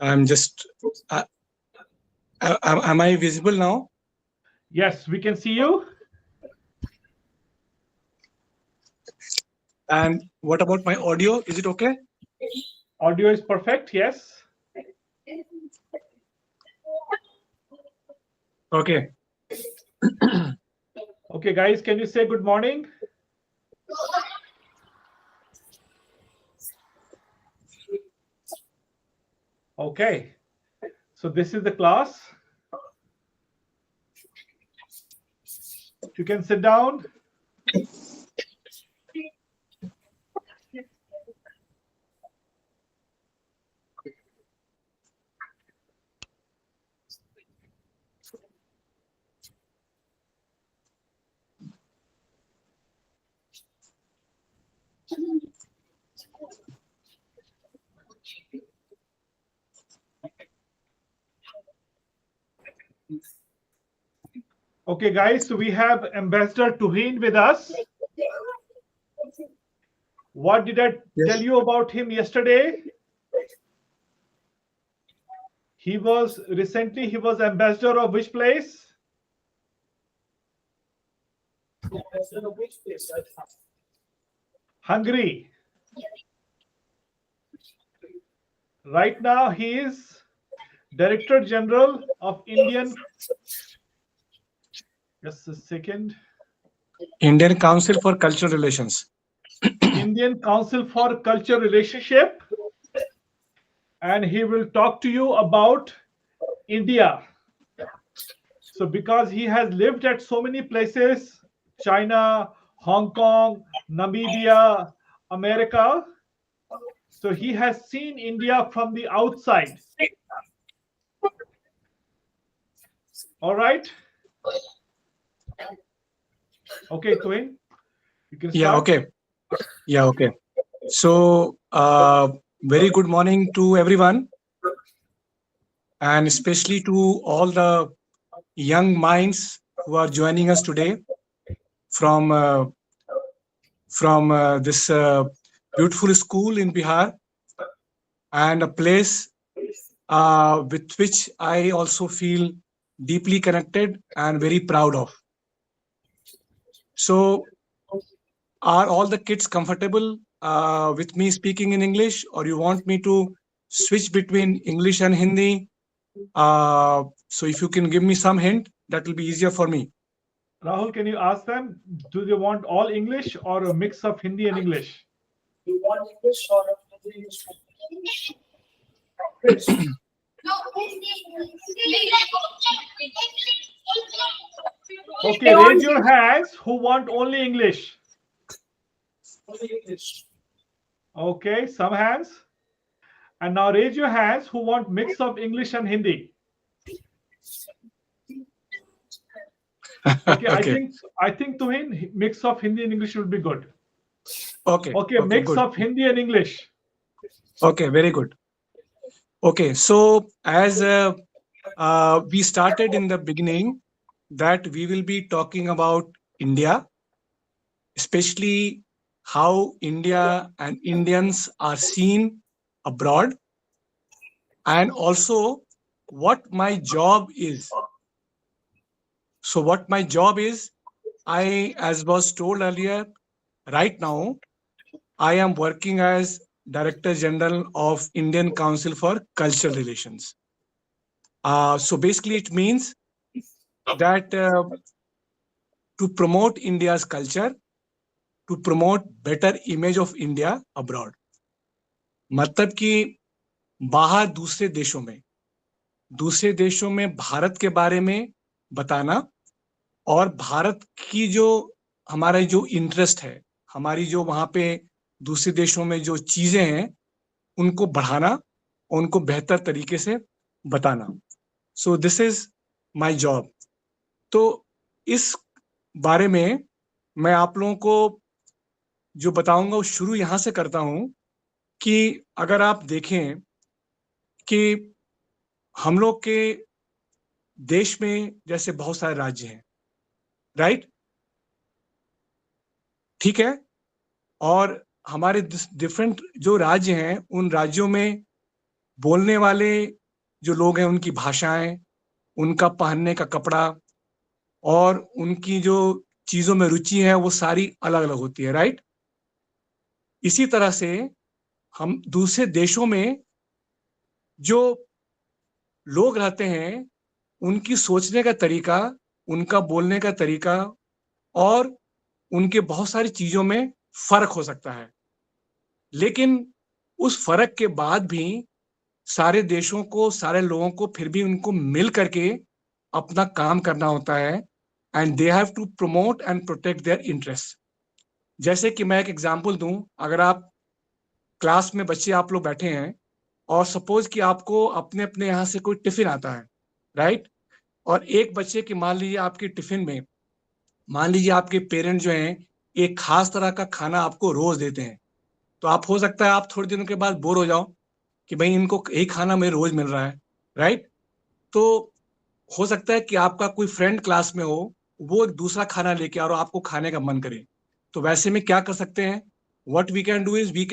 I'm just. Uh, am I visible now? Yes, we can see you. And what about my audio? Is it okay? Audio is perfect. Yes. Okay. Okay, guys, can you say good morning? Okay. So this is the class. You can sit down. Okay, guys, so we have Ambassador Tuhin with us. What did I tell you about him yesterday? He was ambassador of which place? Hungary. Right now, he is Director General of Indian. Just a second. Indian Council for Cultural Relations. Indian Council for Culture Relationship, and he will talk to you about India. So because he has lived at so many places, China, Hong Kong, Namibia, America, so he has seen India from the outside. All right. Okay, Tuhin, you can start. Yeah, okay. Yeah, okay. So, very good morning to everyone, and especially to all the young minds who are joining us today from this beautiful school in Bihar, and a place with which I also feel deeply connected and very proud of. So, are all the kids comfortable with me speaking in English, or you want me to switch between English and Hindi? So if you can give me some hint, that will be easier for me. Rahul, can you ask them, do they want all English or a mix of Hindi and English? You want English or English? Okay, raise your hands who want only English. Only English. Okay, some hands. And now raise your hands who want mix of English and Hindi. Okay, Okay. I think Tuhin, mix of Hindi and English will be good. Okay. Okay, mix Good. of Hindi and English. Okay, very good. Okay, so as we started in the beginning, that we will be talking about India, especially how India and Indians are seen abroad, and also what my job is. So, what my job is, as was told earlier, right now, I am working as Director General of Indian Council for Cultural Relations. So basically, it means that to promote India's culture, to promote better image of India abroad. मतलब कि बाहर दूसरे देशों में भारत के बारे में बताना, और भारत की जो हमारा जो इंटरेस्ट है, हमारी जो वहां पे दूसरे देशों में जो चीजें हैं, उनको बढ़ाना, उनको बेहतर तरीके से बताना. सो दिस इज माय जॉब. तो इस बारे में मैं आप लोगों को जो बताऊंगा वो शुरू यहां से करता हूं कि अगर आप देखें कि हम लोग के देश में जैसे बहुत सारे राज्य हैं, राइट? ठीक है. और हमारे डिफरेंट जो राज्य हैं, उन राज्यों में बोलने वाले जो लोग हैं उनकी भाषाएं, उनका पहनने का कपड़ा और उनकी जो चीजों में रुचि है वो सारी अलग अलग होती है, राइट। इसी तरह से हम दूसरे देशों में जो लोग रहते हैं उनकी सोचने का तरीका, उनका बोलने का तरीका और उनके बहुत सारी चीजों में फर्क हो सकता है। लेकिन उस फर्क के बाद भी सारे देशों को, सारे लोगों को फिर भी उनको मिल करके अपना काम करना होता है and they have to promote and protect their interest. जैसे कि मैं एक एग्जांपल दूं, अगर आप क्लास में बच्चे आप लोग बैठे हैं और सपोज कि आपको अपने अपने यहाँ से कोई टिफिन आता है, राइट, और एक बच्चे की मान लीजिए आपके टिफिन में, मान लीजिए आपके पेरेंट जो हैं एक खास तरह का खाना आपको रोज देते हैं, तो आप हो सकता है आप थोड़े दिनों के बाद बोर हो जाओ कि भाई इनको यही खाना मेरे रोज मिल रहा है, राइट। तो हो सकता है कि आपका कोई फ्रेंड क्लास में हो, वो एक दूसरा खाना लेके और आपको खाने का मन करे। तो वैसे में क्या कर सकते हैं, what we can do is we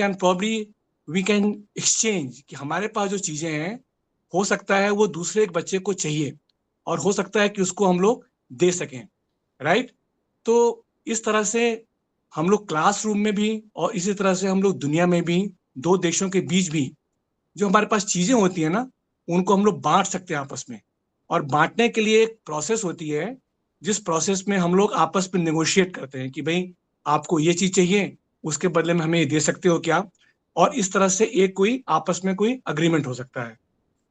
can exchange, कि हमारे पास जो चीजें हैं हो सकता है वो दूसरे एक बच्चे को चाहिए और हो सकता है कि उसको हम लोग दे सकें, राइट। तो इस तरह से हम लोग क्लासरूम में भी और इसी तरह से हम लोग दुनिया में भी, दो देशों के बीच भी जो हमारे पास चीजें होती है ना, उनको हम लोग बांट सकते हैं आपस में। और बांटने के लिए एक प्रोसेस होती है, जिस प्रोसेस में हम लोग आपस में नेगोशिएट करते हैं कि भाई आपको ये चीज चाहिए, उसके बदले में हमें ये दे सकते हो क्या, और इस तरह से एक कोई आपस में कोई अग्रीमेंट हो सकता है।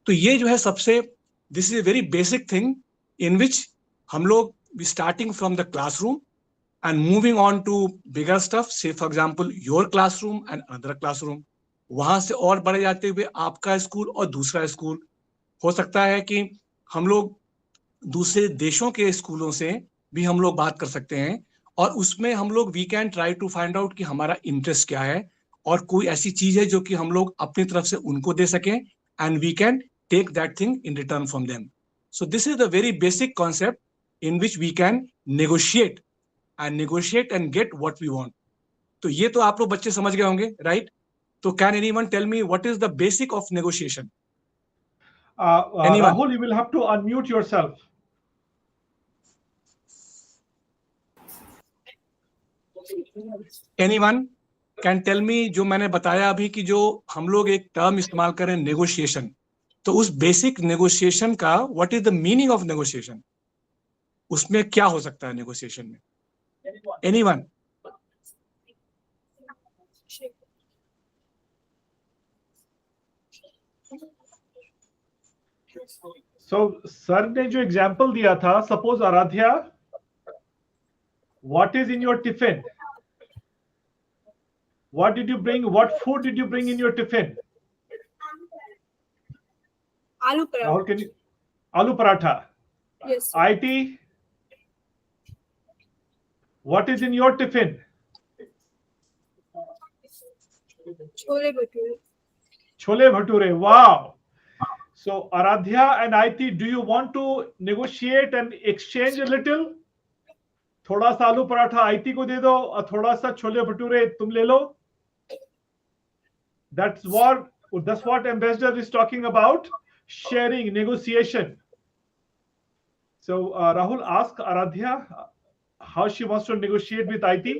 तो ये जो है सबसे, this is a very basic thing in which हम लोग starting from the classroom and moving on to bigger stuff, say for example your classroom and another classroom, वहां से और बढ़े जाते हुए आपका स्कूल और दूसरा स्कूल। हो सकता है कि हम लोग दूसरे देशों के स्कूलों से भी हम लोग बात कर सकते हैं और उसमें हम लोग we can try to find out कि हमारा इंटरेस्ट क्या है और कोई ऐसी चीज है जो कि हम लोग अपनी तरफ से उनको दे सकें and we can take that thing in return from them. So this is the very basic concept in which we can negotiate and get what we want. तो ये तो आप लोग बच्चे समझ गए होंगे, राइट। तो can anyone tell me what is the basic of negotiation? Anyone? Rahul, you will have to unmute yourself. Anyone can tell me, जो मैंने बताया अभी कि जो हम लोग एक टर्म इस्तेमाल करें नेगोशिएशन, तो उस बेसिक नेगोशिएशन का what is the meaning of negotiation, उसमें क्या हो सकता है नेगोशिएशन में? एनीवन? So सर ने जो एग्जांपल दिया था, suppose Aaradhya, what is in your tiffin? What did you bring? What food did you bring in your tiffin? Aloo paratha. Rahul, can you? Aloo paratha. Yes. IT, what is in your tiffin? Chole bhature. Chole bhature. Wow. So Aradhya and IT, do you want to negotiate and exchange a little? थोड़ा सा आलू paratha IT को दे दो और थोड़ा सा छोले भटूरे तुम ले लो. That's what ambassador is talking about, sharing, negotiation. So Rahul, ask Aradhya how she wants to negotiate with IT.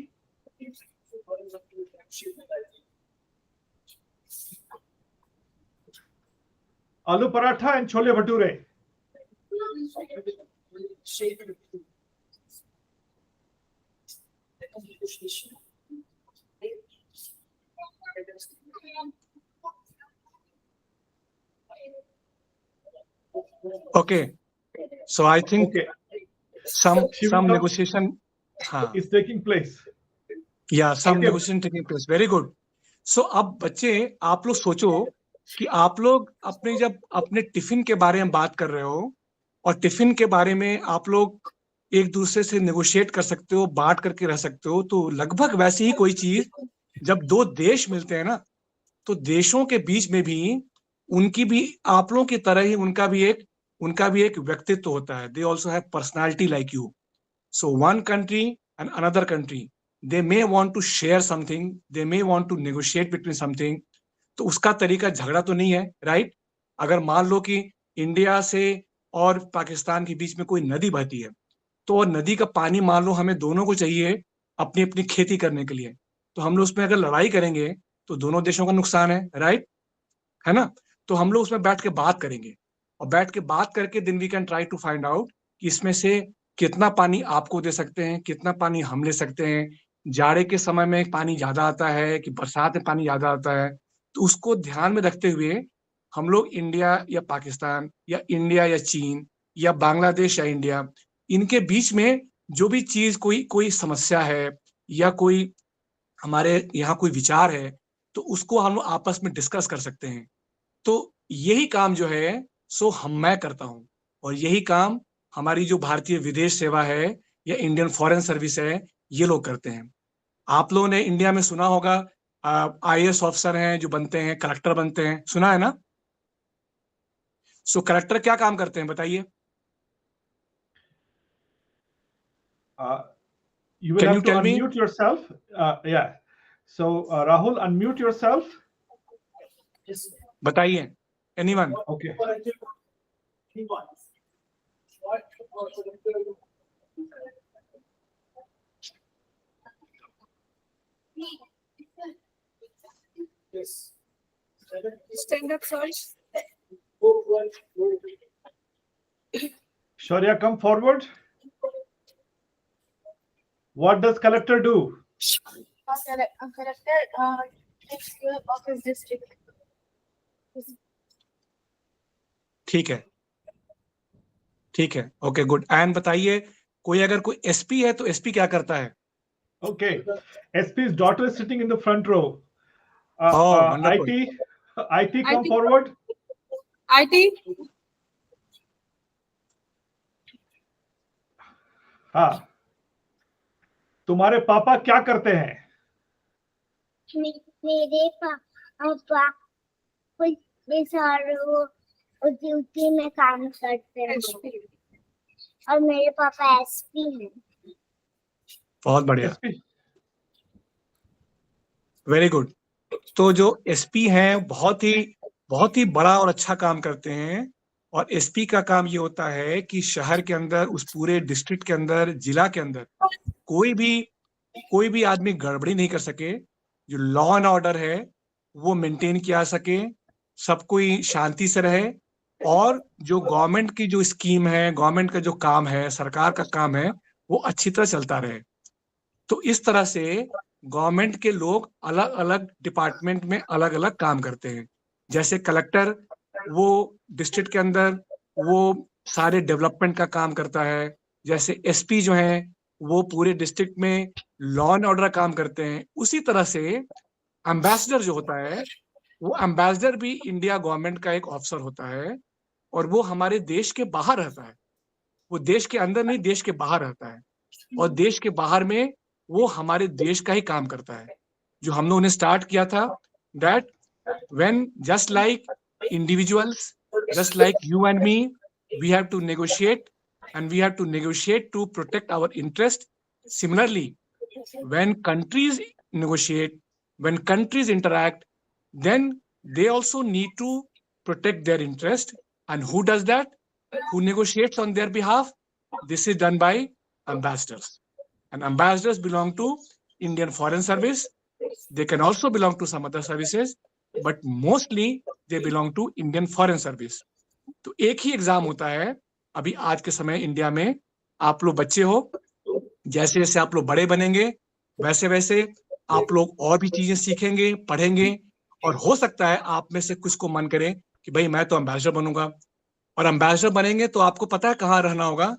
Aloo paratha and chole bhature. Okay, so I think Okay, some come- negotiation, हाँ, is taking place. या some Okay. Negotiation taking place, very good. So अब बच्चे आप लोग सोचो कि आप लोग अपने जब अपने टिफिन के बारे में बात कर रहे हो और टिफिन के बारे में आप लोग एक दूसरे से नेगोशिएट कर सकते हो, बांट करके रह सकते हो, तो लगभग वैसी ही कोई चीज जब दो देश मिलते हैं ना, तो देशों के बीच में भी उनकी भी आप लोगों की तरह ही उनका भी एक व्यक्तित्व होता है। They also have personality like you. So one country and another country, they may want to share something, they may want to negotiate between something, तो उसका तरीका झगड़ा तो नहीं है, राइट। अगर मान लो कि इंडिया से और पाकिस्तान के बीच में कोई नदी बहती है, तो नदी का पानी मान लो हमें दोनों को चाहिए अपनी अपनी खेती करने के लिए, तो हम लोग उसमें अगर लड़ाई करेंगे तो दोनों देशों का नुकसान है, राइट, है ना। तो हम लोग उसमें बैठ के बात करेंगे, और बैठ के बात करके then we can try to find out कि इसमें से कितना पानी आपको दे सकते हैं, कितना पानी हम ले सकते हैं, जाड़े के समय में पानी ज्यादा आता है कि बरसात में पानी ज्यादा आता है। तो उसको ध्यान में रखते हुए हम लोग इंडिया या पाकिस्तान या इंडिया या चीन या बांग्लादेश या इंडिया, इनके बीच में जो भी चीज कोई कोई समस्या है या कोई हमारे यहाँ कोई विचार है, तो उसको हम लोग आपस में डिस्कस कर सकते हैं। तो यही काम जो है सो मैं करता हूँ, और यही काम हमारी जो भारतीय विदेश सेवा है या इंडियन फॉरेन सर्विस है, ये लोग करते हैं। आप लोगों ने इंडिया में सुना होगा IAS ऑफिसर हैं जो बनते हैं, कलेक्टर बनते हैं, सुना है ना। सो कलेक्टर क्या काम करते हैं बताइए। You will Can have you to tell me? unmute yourself. Yeah. So Rahul, unmute yourself. Yes. बताइए, anyone. Okay. What I do, anyone. What? Yes. Stand up, sir. Shaurya, come forward. What does collector do? A collector takes care of his district. ठीक है, ठीक है, okay, good. And बताइए, कोई अगर कोई SP है तो एसपी क्या करता है? Okay. SP's daughter is sitting in the front row. Oh, wonderful. IT, come IT. forward. IT. हाँ, तुम्हारे पापा क्या करते हैं? मेरे पापा पुलिस और ड्यूटी में काम करते हैं, और मेरे पापा एसपी हैं। बहुत बढ़िया, SP. Very good. तो जो एसपी हैं बहुत ही बड़ा और अच्छा काम करते हैं, और एसपी का काम ये होता है कि शहर के अंदर, उस पूरे डिस्ट्रिक्ट के अंदर, जिला के अंदर कोई भी आदमी गड़बड़ी नहीं कर सके, जो लॉ एंड ऑर्डर है वो मेंटेन किया जा सके, सब कोई शांति से रहे, और जो गवर्नमेंट की जो स्कीम है, गवर्नमेंट का जो काम है, सरकार का काम है, वो अच्छी तरह चलता रहे। तो इस तरह से गवर्नमेंट के लोग अलग अलग डिपार्टमेंट में अलग अलग काम करते हैं। जैसे कलेक्टर, वो डिस्ट्रिक्ट के अंदर वो सारे डेवलपमेंट का काम करता है। जैसे एसपी जो है वो पूरे डिस्ट्रिक्ट में लॉ एंड ऑर्डर काम करते हैं। उसी तरह से एम्बेसडर जो होता है, वो एम्बेसडर भी इंडिया गवर्नमेंट का एक ऑफिसर होता है, और वो हमारे देश के बाहर रहता है। वो देश के अंदर नहीं, देश के बाहर रहता है, और देश के बाहर में वो हमारे देश का ही काम करता है। जो हम लोगों ने स्टार्ट किया था, that when just like individuals, just like you and me, we have to negotiate, and we have to negotiate to protect our interest. Similarly, when countries negotiate, when countries interact, then they also need to protect their interest. And who does that? Who negotiates on their behalf? This is done by ambassadors. And ambassadors belong to Indian Foreign Service. They can also belong to some other services, but mostly they belong to Indian Foreign Service. तो एक ही exam होता है अभी आज के समय India में। आप लोग बच्चे हो, जैसे जैसे आप लोग बड़े बनेंगे, वैसे वैसे आप लोग और भी चीजें सीखेंगे, पढ़ेंगे, और हो सकता है आप में से कुछ को मन करे कि भाई मैं तो एम्बेसडर बनूंगा। और एम्बेसडर बनेंगे तो आपको पता है कहाँ रहना होगा।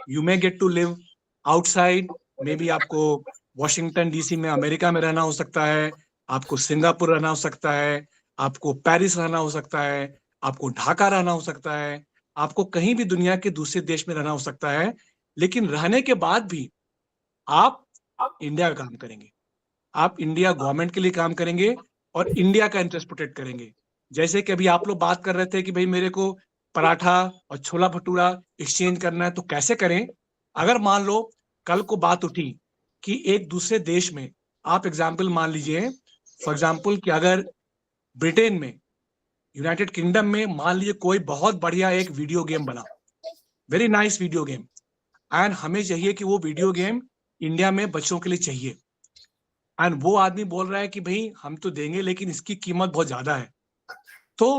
You may get to live outside, maybe आपको वॉशिंगटन DC में, अमेरिका में रहना हो सकता है, आपको सिंगापुर रहना हो सकता है, आपको पेरिस रहना हो सकता है, आपको ढाका रहना हो सकता है, आपको कहीं भी दुनिया के दूसरे देश में रहना हो सकता है। लेकिन रहने के बाद भी आप इंडिया का काम करेंगे, आप इंडिया गवर्नमेंट के लिए काम करेंगे, और इंडिया का इंटरेस्ट प्रोटेक्ट करेंगे। जैसे कि अभी आप लोग बात कर रहे थे कि भाई मेरे को पराठा और छोला भटूरा एक्सचेंज करना है, तो कैसे करें। अगर मान लो कल को बात उठी कि एक दूसरे देश में, आप एग्जाम्पल मान लीजिए, फॉर एग्जाम्पल कि अगर ब्रिटेन में यूनाइटेड किंगडम में मान लीजिए कोई बहुत बढ़िया एक वीडियो गेम बना, very nice video game, and हमें चाहिए कि वो वीडियो गेम इंडिया में बच्चों के लिए चाहिए, एंड वो आदमी बोल रहा है कि भाई हम तो देंगे लेकिन इसकी कीमत बहुत ज्यादा है। तो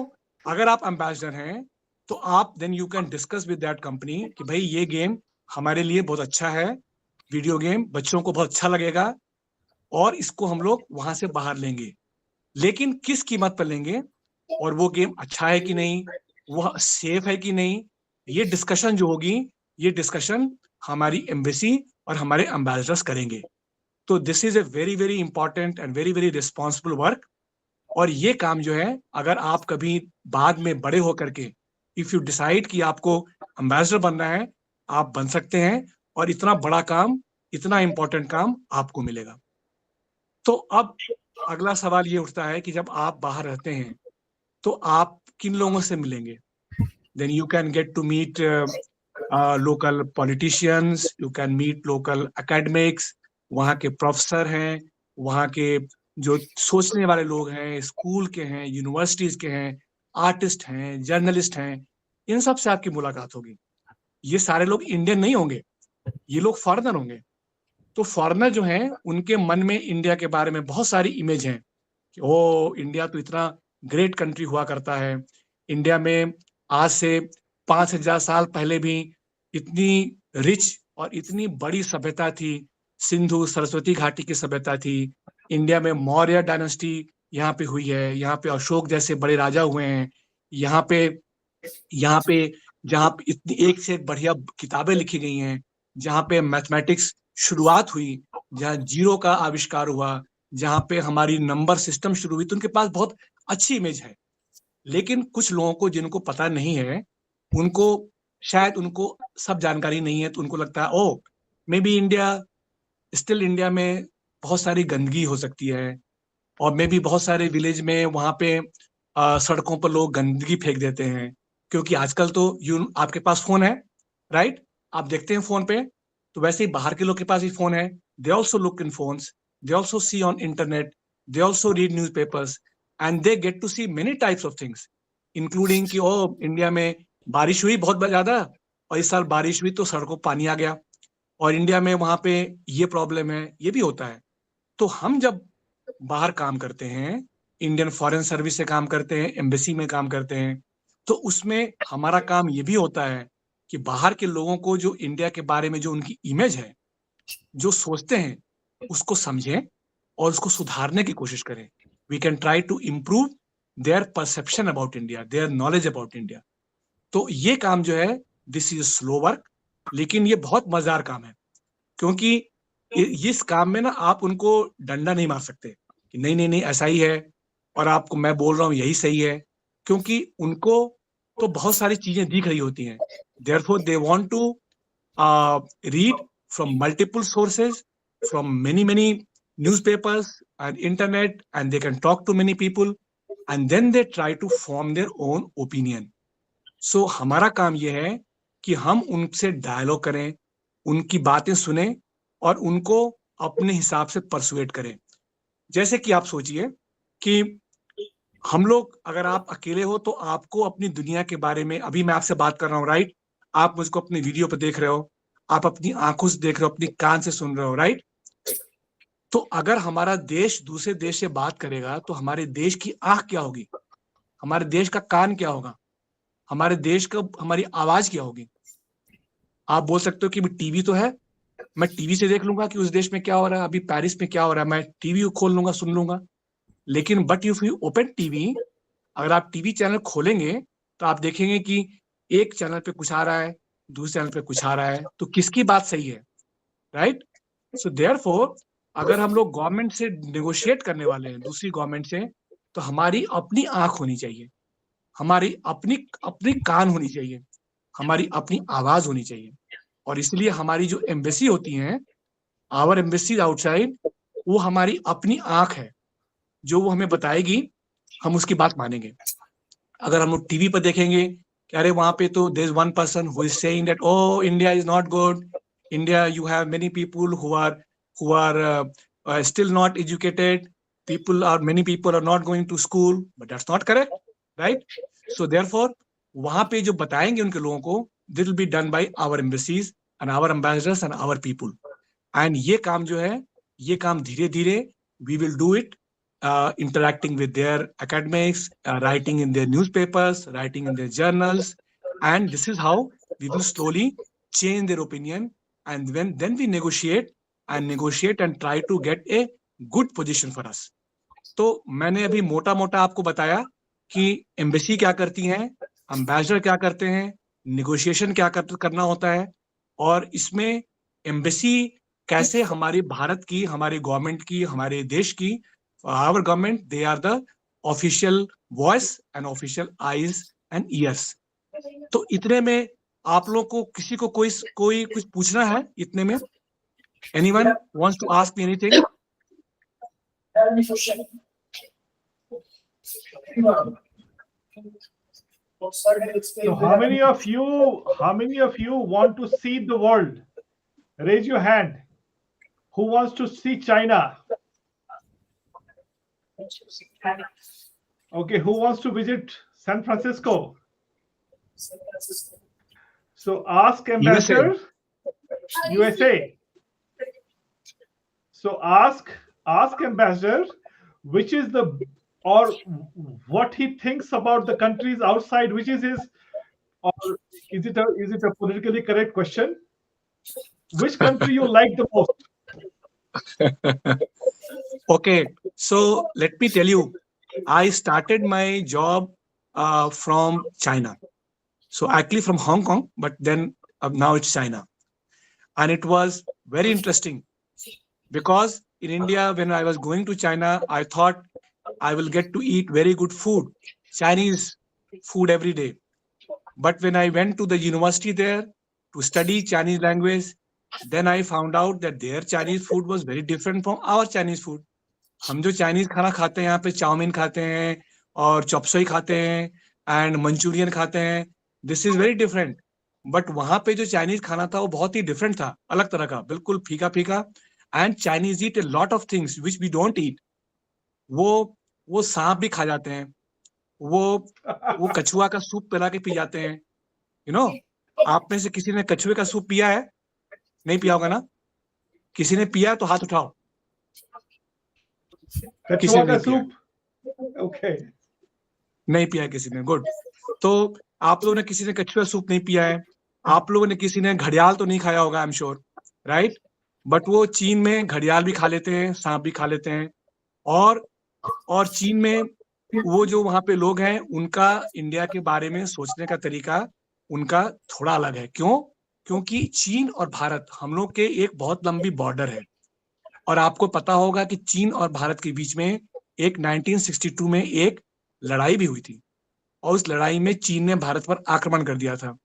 अगर आप एम्बेसडर हैं तो आप then you can discuss with that company कि भाई ये गेम हमारे लिए बहुत अच्छा है, वीडियो गेम बच्चों को बहुत अच्छा लगेगा और इसको हम लोग वहां से बाहर लेंगे, लेकिन किस कीमत पर लेंगे और वो गेम अच्छा है कि नहीं, वो सेफ है कि नहीं, ये डिस्कशन जो होगी, ये डिस्कशन हमारी एम्बेसी और हमारे एम्बेसडर्स करेंगे। तो this is a very very important and very very responsible work. और ये काम जो है अगर आप कभी बाद में बड़े होकर के इफ यू डिसाइड कि आपको एम्बेसडर बनना है, आप बन सकते हैं और इतना बड़ा काम, इतना इंपॉर्टेंट काम आपको मिलेगा। तो अब अगला सवाल ये उठता है कि जब आप बाहर रहते हैं तो आप किन लोगों से मिलेंगे? Then you can get to meet local politicians, you can meet local academics, वहाँ के प्रोफेसर हैं, वहाँ के जो सोचने वाले लोग हैं, स्कूल के हैं, यूनिवर्सिटीज के हैं, आर्टिस्ट हैं, जर्नलिस्ट हैं, इन सब से आपकी मुलाकात होगी। ये सारे लोग इंडियन नहीं होंगे, ये लोग फॉरेनर होंगे। तो फॉरेनर जो हैं उनके मन में इंडिया के बारे में बहुत सारी इमेज हैं कि ओ इंडिया तो इतना ग्रेट कंट्री हुआ करता है, इंडिया में आज से 5,000 साल पहले भी इतनी रिच और इतनी बड़ी सभ्यता थी, सिंधु सरस्वती घाटी की सभ्यता थी, इंडिया में मौर्य डायनेस्टी यहाँ पे हुई है, यहाँ पे अशोक जैसे बड़े राजा हुए हैं, यहाँ पे जहाँ पे इतनी एक से एक बढ़िया किताबें लिखी गई हैं, जहाँ पे मैथमेटिक्स शुरुआत हुई, जहाँ जीरो का आविष्कार हुआ, जहाँ पे हमारी नंबर सिस्टम शुरू हुई, तो उनके पास बहुत अच्छी इमेज है। लेकिन कुछ लोगों को जिनको पता नहीं है, उनको शायद उनको सब जानकारी नहीं है, तो उनको लगता है ओ मे बी इंडिया में बहुत सारी गंदगी हो सकती है, और मे भी बहुत सारे विलेज में वहां पे सड़कों पर लोग गंदगी फेंक देते हैं, क्योंकि आजकल तो आपके पास फोन है, राइट? आप देखते हैं फोन पे, तो वैसे ही बाहर के लोग के पास भी फोन है, they also look in phones, they also see on internet, they also read newspapers, and they get to see many types of things, including कि ओ इंडिया में बारिश हुई बहुत ज्यादा, और इस साल बारिश हुई तो सड़कों पानी आ गया, और इंडिया में वहां पे ये प्रॉब्लम है, ये भी होता है। तो हम जब बाहर काम करते हैं, इंडियन फॉरेन सर्विस से काम करते हैं, एम्बेसी में काम करते हैं, तो उसमें हमारा काम ये भी होता है कि बाहर के लोगों को जो इंडिया के बारे में जो उनकी इमेज है, जो सोचते हैं, उसको समझें और उसको सुधारने की कोशिश करें। We can try to improve their perception about India, their knowledge about India. तो ये काम जो है, दिस इज स्लो वर्क, लेकिन ये बहुत मजेदार काम है, क्योंकि इस काम में ना आप उनको डंडा नहीं मार सकते कि नहीं नहीं नहीं ऐसा ही है और आपको मैं बोल रहा हूँ यही सही है, क्योंकि उनको तो बहुत सारी चीजें दिख रही होती हैं। Therefore they want to read from multiple sources, from many many newspapers and internet, and they can talk to many people, and then they try to form their own opinion. So हमारा काम ये है कि हम उनसे dialogue करें, उनकी बातें सुने और उनको अपने हिसाब से परसुएट करें। जैसे कि आप सोचिए कि हम लोग, अगर आप अकेले हो तो आपको अपनी दुनिया के बारे में, अभी मैं आपसे बात कर रहा हूँ, राइट? आप मुझको अपनी वीडियो पर देख रहे हो, आप अपनी आंखों से देख रहे हो, अपनी कान से सुन रहे हो, राइट? तो अगर हमारा देश दूसरे देश से बात करेगा तो हमारे देश की आंख क्या होगी, हमारे देश का कान क्या होगा, हमारे देश का हमारी आवाज क्या होगी? आप बोल सकते हो कि टीवी तो है, मैं टीवी से देख लूंगा कि उस देश में क्या हो रहा है, अभी पेरिस में क्या हो रहा है, मैं टीवी खोल लूंगा, सुन लूंगा। लेकिन but if you open TV, अगर आप टीवी चैनल खोलेंगे तो आप देखेंगे कि एक चैनल पे कुछ आ रहा है, दूसरे चैनल पे कुछ आ रहा है, तो किसकी बात सही है, राइट? सो देयरफॉर अगर हम लोग गवर्नमेंट से नेगोशिएट करने वाले हैं, दूसरी गवर्नमेंट से, तो हमारी अपनी आंख होनी चाहिए, हमारी अपनी अपनी कान होनी चाहिए, हमारी अपनी आवाज होनी चाहिए। और इसलिए हमारी जो एम्बेसी होती हैं, आवर एम्बेसी आउटसाइड, वो हमारी अपनी आंख है, जो वो हमें बताएगी, हम उसकी बात मानेंगे। अगर हम लोग टीवी पर देखेंगे कि अरे वहां पे तो there is one person who is saying that oh India is not good, India you have many people who are still not educated, many people are not going to school, but that's not correct. Right? So therefore वहां पे जो बताएंगे उनके लोगों को, this will be done by our embassies and our ambassadors and our people. And ये काम जो है, ये काम धीरे धीरे we will do it, interacting with their academics, writing in their newspapers, writing in their journals, and this is how we will slowly change their opinion. And then we negotiate and try to get a good position for us. तो मैंने अभी मोटा मोटा आपको बताया कि embassy क्या करती हैं, एम्बेसडर क्या करते हैं, नेगोशिएशन क्या करना होता है, और इसमें एम्बेसी कैसे हमारे भारत की, हमारे गवर्नमेंट की, हमारे देश की, our government, they are the official voice and official eyes and ears. तो इतने में आप लोग को किसी को कोई कुछ पूछना है इतने में? Anyone wants to ask me anything? So how many of you want to see the world? Raise your hand. Who wants to see China? Okay, who wants to visit San Francisco? So ask ambassador, USA. So ask ambassador, which is the, or what he thinks about the countries outside, which is his, or is it a politically correct question? Which country you like the most? Okay, so let me tell you, I started my job from China. So actually from Hong Kong, but then now it's China. And it was very interesting because in India, when I was going to China, I thought I will get to eat very good food, Chinese food every day. But when I went to the university there to study Chinese language, then I found out that their Chinese food was very different from our Chinese food. हम जो Chinese खाना खाते हैं यहाँ पे, chowmein खाते हैं और चॉपसोई खाते हैं एंड मंचूरियन खाते हैं, this is very different. But वहां पे जो चाइनीज खाना था वो बहुत ही डिफरेंट था, अलग तरह का, बिल्कुल फीका फीका. And Chinese eat a lot of things which we don't eat. वो सांप भी खा जाते हैं, वो कछुआ का सूप पिला के पी जाते हैं. यू नो, आप में से किसी ने कछुए का सूप पिया है? नहीं पिया होगा ना? किसी ने पिया तो हाथ उठाओ. कछुआ का सूप? ओके, नहीं पिया किसी ने. गुड. तो आप लोगों ने किसी ने कछुआ सूप नहीं पिया है, आप लोगों ने किसी ने घड़ियाल तो नहीं खाया होगा, I am sure, right? But वो चीन में घड़ियाल भी खा लेते हैं, सांप भी खा लेते हैं. और चीन में वो जो वहां पे लोग हैं, उनका इंडिया के बारे में सोचने का तरीका उनका थोड़ा अलग है. क्यों? क्योंकि चीन और भारत, हम लोग के एक बहुत लंबी बॉर्डर है. और आपको पता होगा कि चीन और भारत के बीच में एक 1962 में एक लड़ाई भी हुई थी, और उस लड़ाई में चीन ने भारत पर आक्रमण कर दिया था.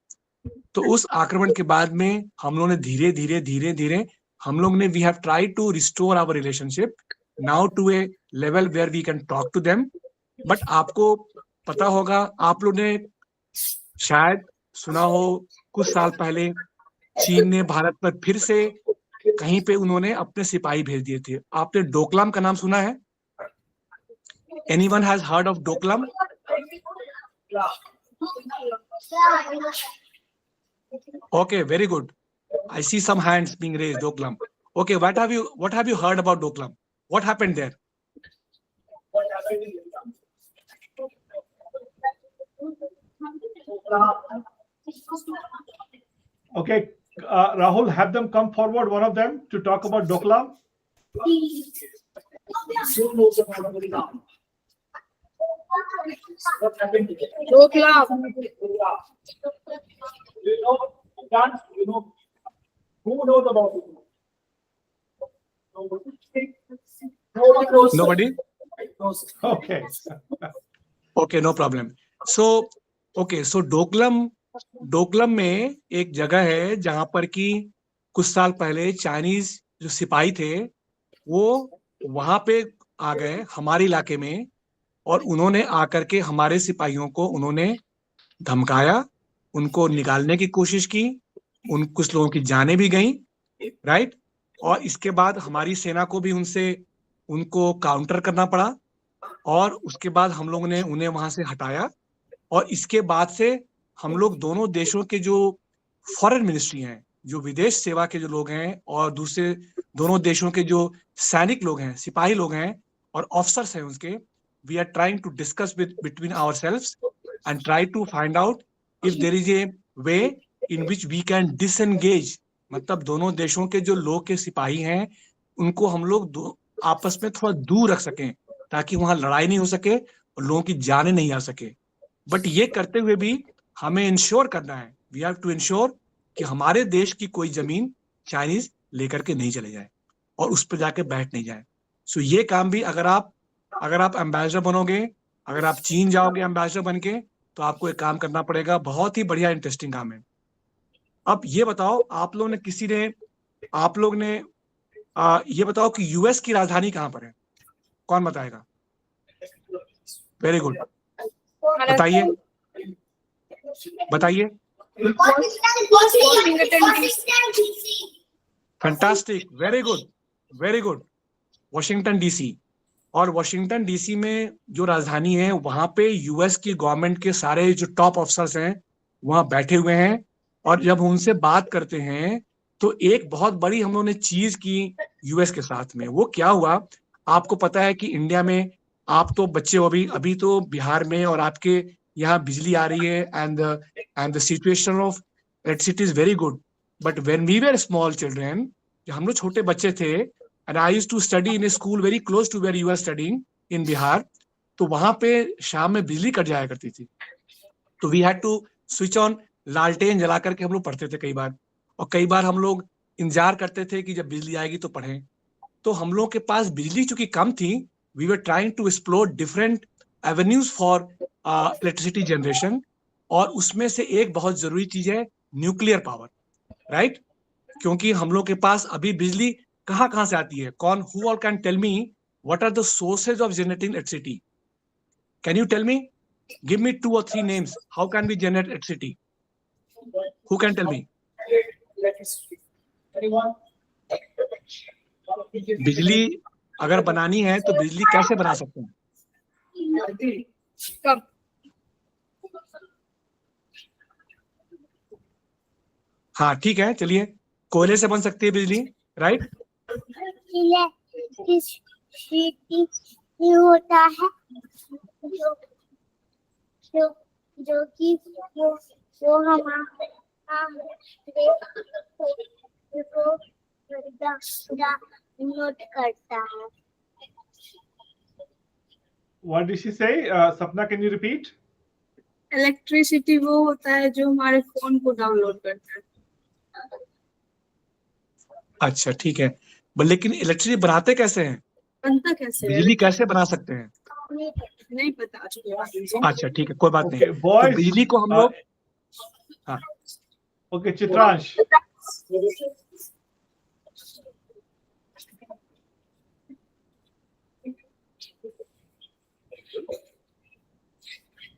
तो उस आक्रमण के बाद में हम लोग ने धीरे धीरे हम लोग ने we have tried to restore our relationship now to a level where we can talk to them. But आपको पता होगा, आप लोग ने शायद सुना हो, कुछ साल पहले चीन ने भारत पर फिर से कहीं पे उन्होंने अपने सिपाही भेज दिए थे. आपने डोकलाम का नाम सुना है? Anyone has heard of Doklam? Okay, very good. I see some hands being raised. Doklam. Okay, what have you heard about Doklam? What happened there? What happened in Vietnam? okay. Rahul, have them come forward, one of them, to talk about Doklam. Who knows about Vietnam? What happened to them? Doklam. You know, who knows about it? Nobody knows. Nobody? Okay. Okay, no problem. So Doklam में एक जगह है जहां पर कि कुछ साल पहले चाइनीज जो सिपाही थे वो वहां पे आ गए हमारे इलाके में, और उन्होंने आकर के हमारे सिपाहियों को उन्होंने धमकाया, उनको निकालने की कोशिश की, कुछ लोगों की जानें भी गई, राइट? और इसके बाद हमारी सेना को भी उनको काउंटर करना पड़ा. और उसके बाद हम लोगों ने उन्हें वहां से हटाया, और इसके बाद से हम लोग दोनों देशों के जो फॉरेन मिनिस्ट्री हैं, जो विदेश सेवा के जो लोग हैं, और दूसरे दोनों देशों के जो सैनिक लोग हैं, सिपाही लोग हैं और ऑफिसर्स हैं उसके, we are trying to discuss with between ourselves and try to find out if there is a way in which we can disengage, मतलब दोनों देशों के जो लोग के सिपाही हैं उनको हम लोग आपस में थोड़ा दूर रख सकें, ताकि वहां लड़ाई नहीं हो सके और लोगों की जानें नहीं आ सके। बट ये करते हुए भी हमें इंश्योर करना है, वी हैव टू इंश्योर कि हमारे देश की कोई जमीन चाइनीज लेकर के नहीं चले जाए और उस पर जाके बैठ नहीं जाए। सो ये काम भी अगर आप एम्बेसडर बनोगे, अगर आप चीन जाओगे एम्बेसडर बन के, तो आपको एक काम करना पड़ेगा। बहुत ही बढ़िया इंटरेस्टिंग काम है। अब ये बताओ, आप लोग ने ये बताओ कि यूएस की राजधानी कहाँ पर है? कौन बताएगा? वेरी गुड, बताइए बताइए। Fantastic, very good very good, Washington DC. और वॉशिंगटन डीसी में जो राजधानी है, वहां पे यूएस की गवर्नमेंट के सारे जो टॉप अफसर्स हैं वहां बैठे हुए हैं, और जब उनसे बात करते हैं तो एक बहुत बड़ी हम लोगों ने चीज की यूएस के साथ में। वो क्या हुआ, आपको पता है कि इंडिया में आप तो बच्चे हो अभी तो बिहार में, और आपके यहाँ बिजली आ रही है, and the situation of electricity is very good. But when we were small children, जब हम लोग छोटे बच्चे थे, and I used to study in a school very close to where you are studying in Bihar, तो वहां पे शाम में बिजली कट जाया करती थी, तो we had to switch on, लालटेन जला करके हम लोग पढ़ते थे कई बार। और कई बार हम लोग इंतजार करते थे कि जब बिजली आएगी तो पढ़ें। तो हम लोग के पास बिजली चूंकि कम थी, we were trying to explore different avenues for electricity generation, और उसमें से एक बहुत जरूरी चीज है न्यूक्लियर पावर, राइट? क्योंकि हम लोग के पास अभी बिजली कहाँ से आती है? कौन, who all can tell me what are the sources of generating electricity? Can you tell me? Give me 2 or 3 names. How can we generate electricity? Who can tell me? बिजली अगर बनानी है तो बिजली कैसे बना सकते हैं? कब? हाँ ठीक है, चलिए, कोयले से बन सकती है बिजली, राइट? इलेक्ट्रिसिटी होता है जो कि वो हमारे नोट करता है। What did she say? Sapna, can you repeat? Electricity वो होता है जो हमारे फोन को डाउनलोड करता है। अच्छा ठीक है, लेकिन इलेक्ट्रिसिटी बनाते कैसे हैं? बनता कैसे है? बिजली कैसे बना सकते हैं? नहीं पता। अच्छा ठीक है, कोई बात नहीं। Okay, boys. तो बिजली को हम लोग हाँ Okay, Chitransh.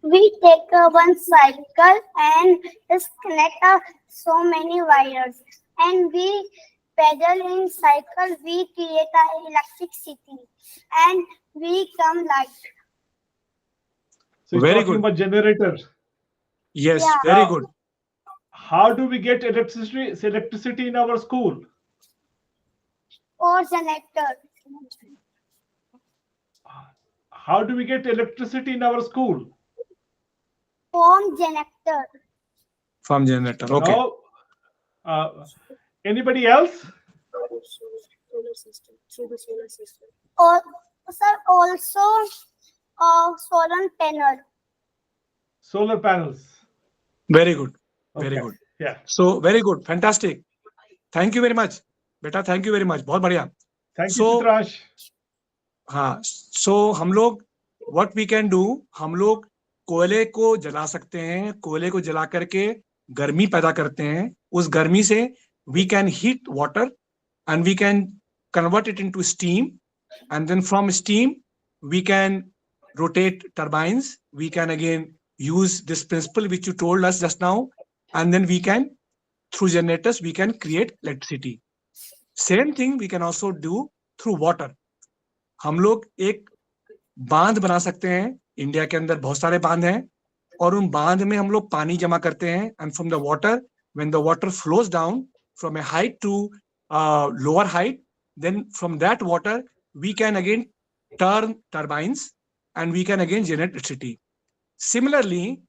We take one cycle and disconnect so many wires, and we pedal in cycle. We create electricity, and we come light. So you're Very talking good. about generator. Yes, Yeah. Very good. How do we get electricity in our school? Or generator. How do we get electricity in our school? From generator. From generator, okay. No. Anybody else? Solar system. Through the solar system. Or sir, also solar panel. Solar panels. Very good, very Okay. Good. Yeah. So very good, fantastic, thank you very much बेटा, thank you very much, बहुत बढ़िया। Thank you, So- Chitransh. हाँ, सो हम लोग what we can do, हम लोग कोयले को जला सकते हैं, कोयले को जला करके गर्मी पैदा करते हैं, उस गर्मी से we can heat water and we can convert it into steam, and then from steam we can rotate turbines, we can again use this principle which you told us just now, and then we can, through generators, we can create electricity. Same thing we can also do through water. हम लोग एक बांध बना सकते हैं। India के अंदर बहुत सारे बांध हैं और उन बांध में हम लोग पानी जमा करते हैं and from the water when the water flows down from a height to lower height, then from that water we can again turn turbines and we can again generate electricity. Similarly,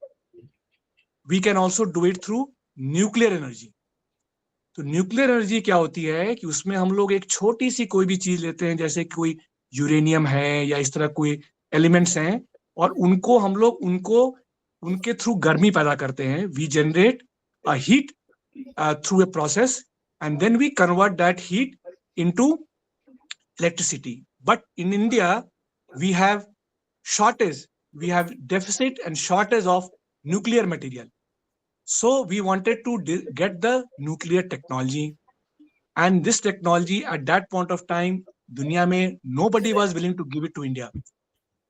we can also do it through nuclear energy. तो nuclear energy क्या होती है कि उसमें हम लोग एक छोटी सी कोई भी चीज लेते हैं, जैसे कोई यूरेनियम है या इस तरह कोई एलिमेंट्स हैं, और उनको हम लोग उनके थ्रू गर्मी पैदा करते हैं. We generate a heat through a process and then we convert that heat into electricity. But in India, we have shortage, we have deficit and shortage of nuclear material. So we wanted to get the nuclear technology, and this technology at that point of time, dunya mein nobody was willing to give it to India.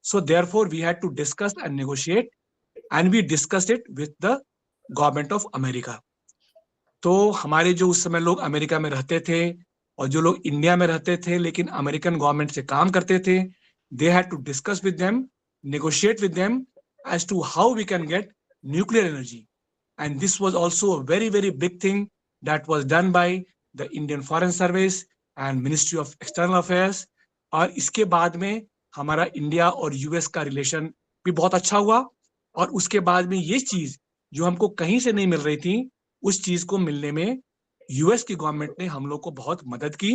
So therefore we had to discuss and negotiate, and we discussed it with the government of America. तो हमारे जो उस समय लोग America में रहते थे और जो लोग इंडिया में रहते थे लेकिन अमेरिकन गवर्नमेंट से काम करते थे, they had to discuss with them, negotiate with them as to how we can get nuclear energy. And this was also a very, very big thing that was done by the Indian Foreign Service and Ministry of External Affairs. और इसके बाद में हमारा India और US का relation भी बहुत अच्छा हुआ, और उसके बाद में ये चीज जो हमको कहीं से नहीं मिल रही थी, उस चीज को मिलने में यूएस की गवर्नमेंट ने हम लोग को बहुत मदद की.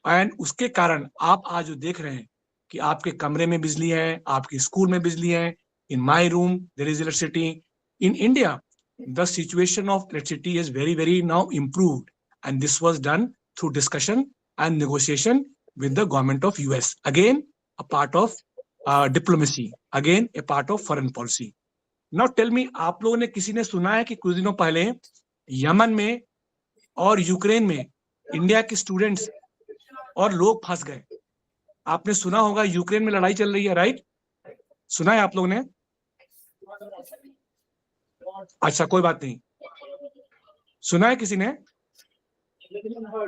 एंड उसके कारण आप आज जो देख रहे हैं कि आपके कमरे में बिजली है, आपके स्कूल में बिजली है. In my room there is electricity. In India the situation of electricity is very very now improved, and this was done through discussion and negotiation with the government of US. Again a part of diplomacy, again a part of foreign policy. Now tell me, आप लोगों ने किसी ने सुना है कि कुछ दिनों पहले यमन में और यूक्रेन में इंडिया के स्टूडेंट्स और लोग फंस गए? आपने सुना होगा, यूक्रेन में लड़ाई चल रही है, राइट? सुना है आप लोगों ने? अच्छा, कोई बात नहीं. सुना है किसी ने?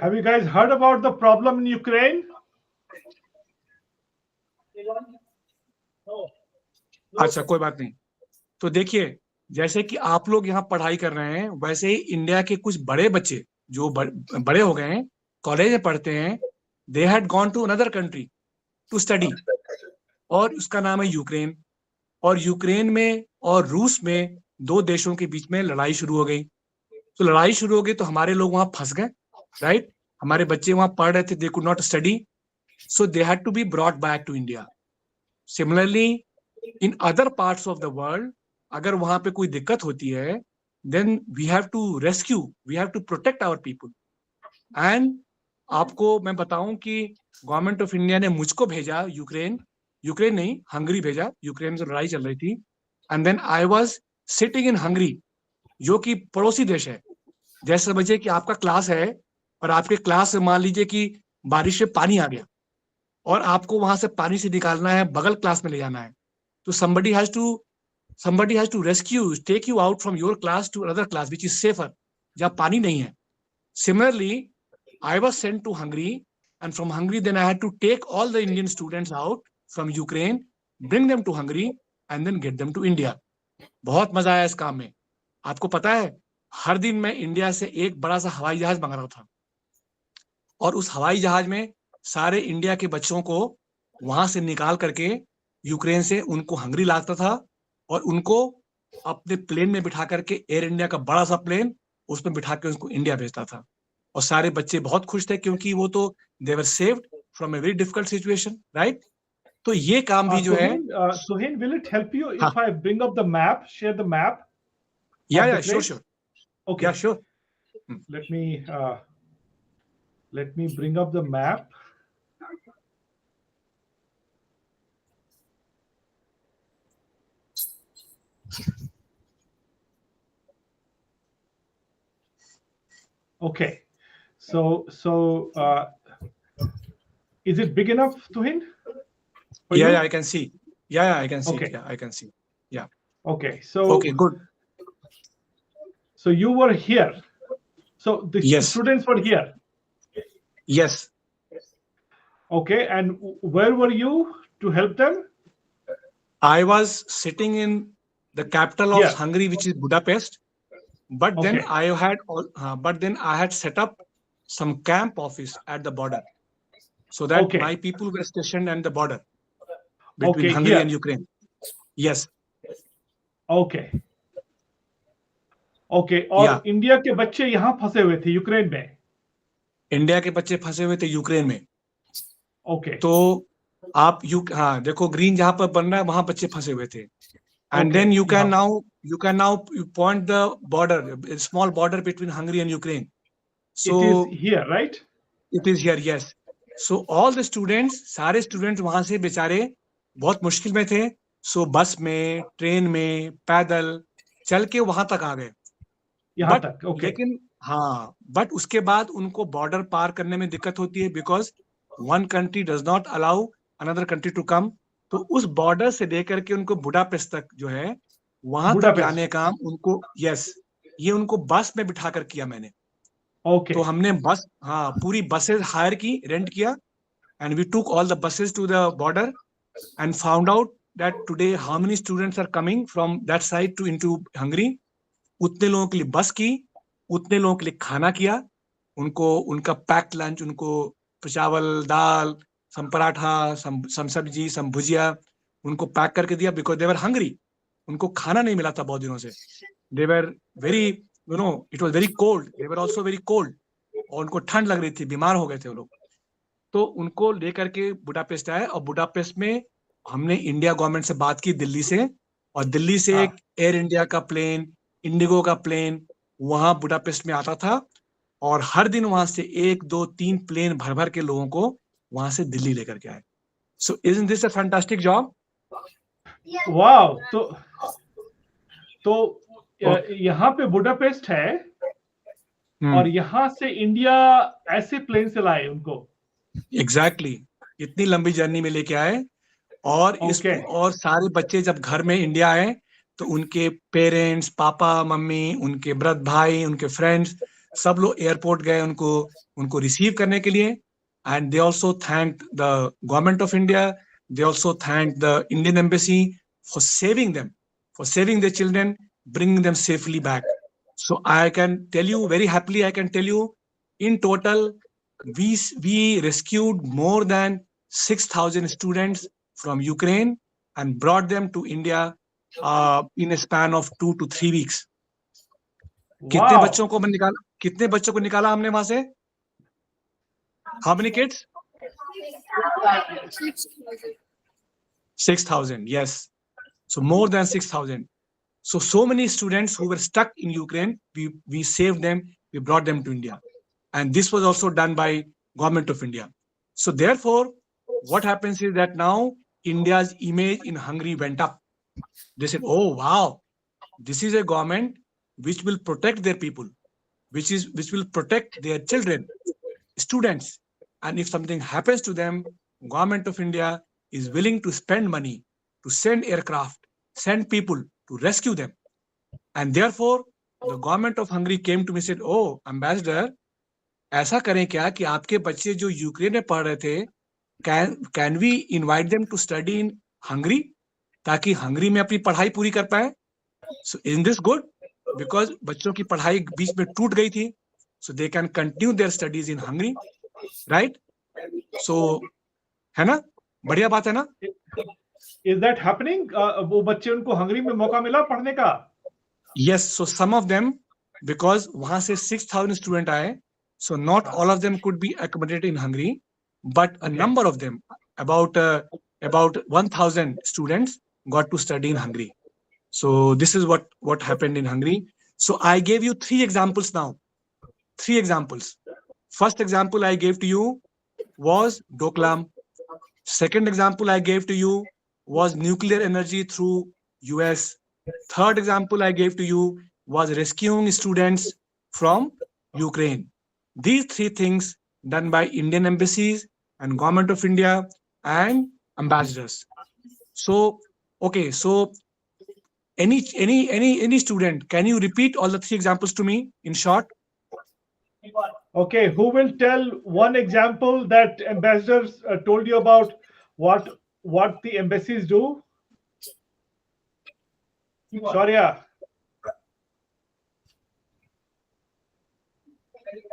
Have you guys heard about the problem in Ukraine? अच्छा, कोई बात नहीं. तो देखिए, जैसे कि आप लोग यहाँ पढ़ाई कर रहे हैं, वैसे ही इंडिया के कुछ बड़े बच्चे जो बड़े हो गए हैं, कॉलेज में पढ़ते हैं, they had gone to another country to study, और उसका नाम है यूक्रेन. और यूक्रेन में और रूस में दो देशों के बीच में लड़ाई शुरू हो गई. तो लड़ाई शुरू हो गई तो हमारे लोग वहां फंस गए, राइट? हमारे बच्चे वहां पढ़ रहे थे, they could not study, so they had to be brought back to India. Similarly in other parts of the world, अगर वहां पे कोई दिक्कत होती है, then we have to rescue, we have to protect our people. And आपको मैं बताऊं कि गवर्नमेंट ऑफ इंडिया ने मुझको भेजा यूक्रेन नहीं, हंगरी भेजा. यूक्रेन से लड़ाई चल रही थी, and then I was sitting in Hungary, जो कि पड़ोसी देश है. जैसे समझिए कि आपका क्लास है और आपके क्लास से मान लीजिए कि बारिश से पानी आ गया और आपको वहां से पानी से निकालना है, बगल क्लास में ले जाना है. तो somebody has to rescue, take you out from your class to another class which is safer, जहाँ पानी नहीं है. Similarly, I was sent to Hungary, and from Hungary then I had to take all the Indian students out from Ukraine, bring them to Hungary, and then get them to India. बहुत मजा आया इस काम में. आपको पता है, हर दिन मैं इंडिया से एक बड़ा सा हवाई जहाज मंगा रहा था, और उस हवाई जहाज में सारे इंडिया के बच्चों को वहां से निकाल करके यूक्रेन से उनको हंगरी लाता था, और उनको अपने प्लेन में बिठा करके, एयर इंडिया का बड़ा सा प्लेन, उसमें बिठा के उनको इंडिया भेजता था. और सारे बच्चे बहुत खुश थे क्योंकि वो तो they were saved from a very difficult situation, right? तो ये काम भी जो है. Tuhin, will it help you if I bring up the map, share the map? Yeah, sure. Okay. Yeah, sure. Let me bring up the map. Okay, so is it big enough, Tuhin? Yeah, I can see. Yeah, I can see. Okay. Yeah, I can see. Yeah. Okay, so Okay, good. So you were here. So the Yes. students were here. Yes. Okay, and where were you to help them? I was sitting in the capital of Yeah. Hungary, which is Budapest. But then Okay. but then I had set up some camp office at the border, so that Okay. my people were stationed at the border between Okay, Hungary here. and Ukraine. Yes. Okay okay और Yeah. India के बच्चे यहाँ फंसे हुए थे Ukraine में India के बच्चे फंसे हुए थे यूक्रेन में. ओके तो आप हाँ देखो ग्रीन जहां पर बन रहा है वहां बच्चे फंसे हुए थे. And Okay, then you can yeah. now point the border, a small border between Hungary and Ukraine. So it is here, right? it is here, yes. So all the students, सारे students वहां से बेचारे बहुत मुश्किल में थे. So बस में, ट्रेन में, पैदल चल के वहां तक आ गए. यहाँ But तक ओके लेकिन हाँ, बट उसके बाद उनको बॉर्डर पार करने में दिक्कत होती है because one country does not allow another country to come. तो उस बॉर्डर से लेकर के उनको बुडापेस्ट तक जो है वहां तक बुडापेस्ट. लाने का उनको यस ये उनको बस में बिठा कर किया मैंने. ओके तो हमने बस हाँ पूरी बसेस हायर की, रेंट किया and we took all the buses to the border and found out that today how many students are coming from that side to into Hungary. उतने लोगों के लिए बस की, उतने लोगों के लिए खाना किया, उनको उनका पैक्ड लंच, उनको चावल दाल, सम पराठा, सम सब्जी, सम भुजिया उनको पैक करके दिया बिकॉज दे वर हंग्री. उनको खाना नहीं मिला था बहुत दिनों से. They were very it was very cold, they were also very cold और उनको ठंड लग रही थी, बीमार हो गए थे वो लोग. तो उनको लेकर के बुडापेस्ट आए और बुडापेस्ट में हमने इंडिया गवर्नमेंट से बात की दिल्ली से, और दिल्ली से एक एयर इंडिया का प्लेन, इंडिगो का प्लेन वहां बुडापेस्ट में आता था और हर दिन वहां से 1, 2, 3 प्लेन भर भर के लोगों को वहां से दिल्ली लेकर के आए. सो isn't this a fantastic job? Wow. तो यहाँ पे बुडापेस्ट है और यहाँ से इंडिया ऐसे प्लेन से लाए उनको. एग्जैक्टली इतनी लंबी जर्नी में लेके आए और Okay. और सारे बच्चे जब घर में इंडिया आए तो उनके पेरेंट्स, पापा मम्मी, उनके ब्रदर भाई, उनके फ्रेंड्स सब लोग एयरपोर्ट गए उनको रिसीव करने के लिए. And they also thanked the government of India, they also thanked the Indian embassy for saving them, for saving their children, bringing them safely back. So I can tell you very happily, I can tell you in total we rescued more than 6,000 students from Ukraine and brought them to India in a span of 2 to 3 weeks. कितने बच्चों को निकाला हमने वहां से? How many kids? 6,000, yes. So more than 6,000. So many students who were stuck in Ukraine, we saved them, we brought them to India. And this was also done by government of India. So therefore, what happens is that now India's image in Hungary went up. They said, oh, wow, this is a government which will protect their people, which will protect their children, students. And if something happens to them, government of India is willing to spend money, to send aircraft, send people to rescue them. And therefore, the government of Hungary came to me and said, oh, ambassador, ऐसा करें क्या कि आपके बच्चे जो Ukraine में पढ़ रहे थे, can we invite them to study in Hungary, ताकि हंगरी में अपनी पढ़ाई पूरी कर पाए. So isn't this good? Because बच्चों की पढ़ाई बीच में टूट गई थी, so they can continue their studies in Hungary, right? So है ना, बढ़िया बात है ना? Is that happening? वो बच्चे उनको हंगरी में मौका मिला पढ़ने का? Yes, so some of them, because वहां से 6,000 student आए, so not all of them could be accommodated in Hungary, but a number of them, about 1,000 students got to study in Hungary. So this is what happened in Hungary. So I gave you 3 examples now. 3 examples. First example I gave to you was Doklam. Second example I gave to you was nuclear energy through US. Third example I gave to you was rescuing students from Ukraine. These 3 things done by Indian embassies and government of India and ambassadors. So, okay, so any student, can you repeat all the 3 examples to me in short? Okay, who will tell one example that ambassadors told you about what the embassies do? Shaurya,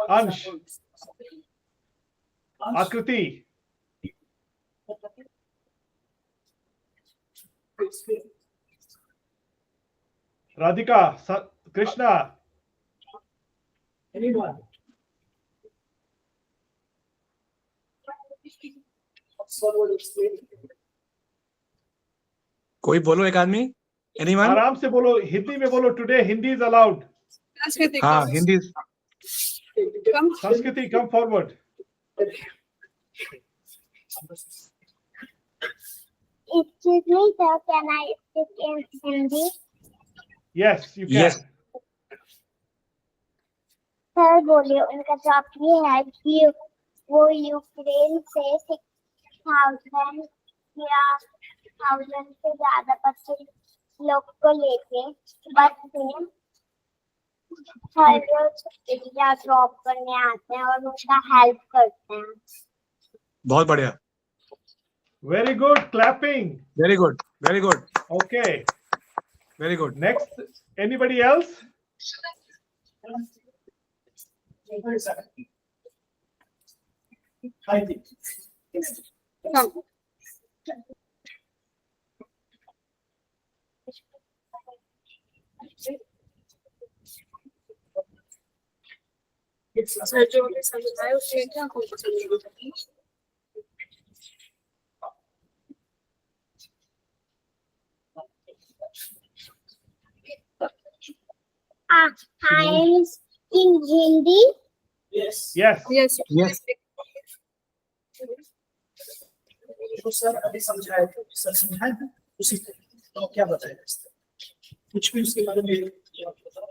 Ansh, Akriti, Radhika, Krishna, Anyone? Sir will explain. कोई बोलो एक आदमी, anyone? आराम से बोलो, हिंदी में बोलो. Today Hindi is allowed. संस्कृति हाँ, हिंदी. कम Sanskriti, come forward. Excuse me, sir, can I speak in Hindi? Yes, you can. Yes. Sir बोलिए, उनका जवाब ये है कि वो यूक्रेन से 6,000 या 1,000 से ज्यादा बच्चे लोग को लेके बस में हर रोज इंडिया ड्रॉप करने आते हैं और उनका हेल्प करते हैं. बहुत बढ़िया. Very good. Clapping. Very good, very good, Okay. Very good. Next, anybody else? I think. Come sir जो भी समझाए उससे क्या कुछ समझ I am in Hindi. Yes. Yes. Yes Yes. तो सर अभी समझाया था, सर समझाया था उसी तो क्या बताएगा इस तरह? कुछ भी उसके बारे में बताओ.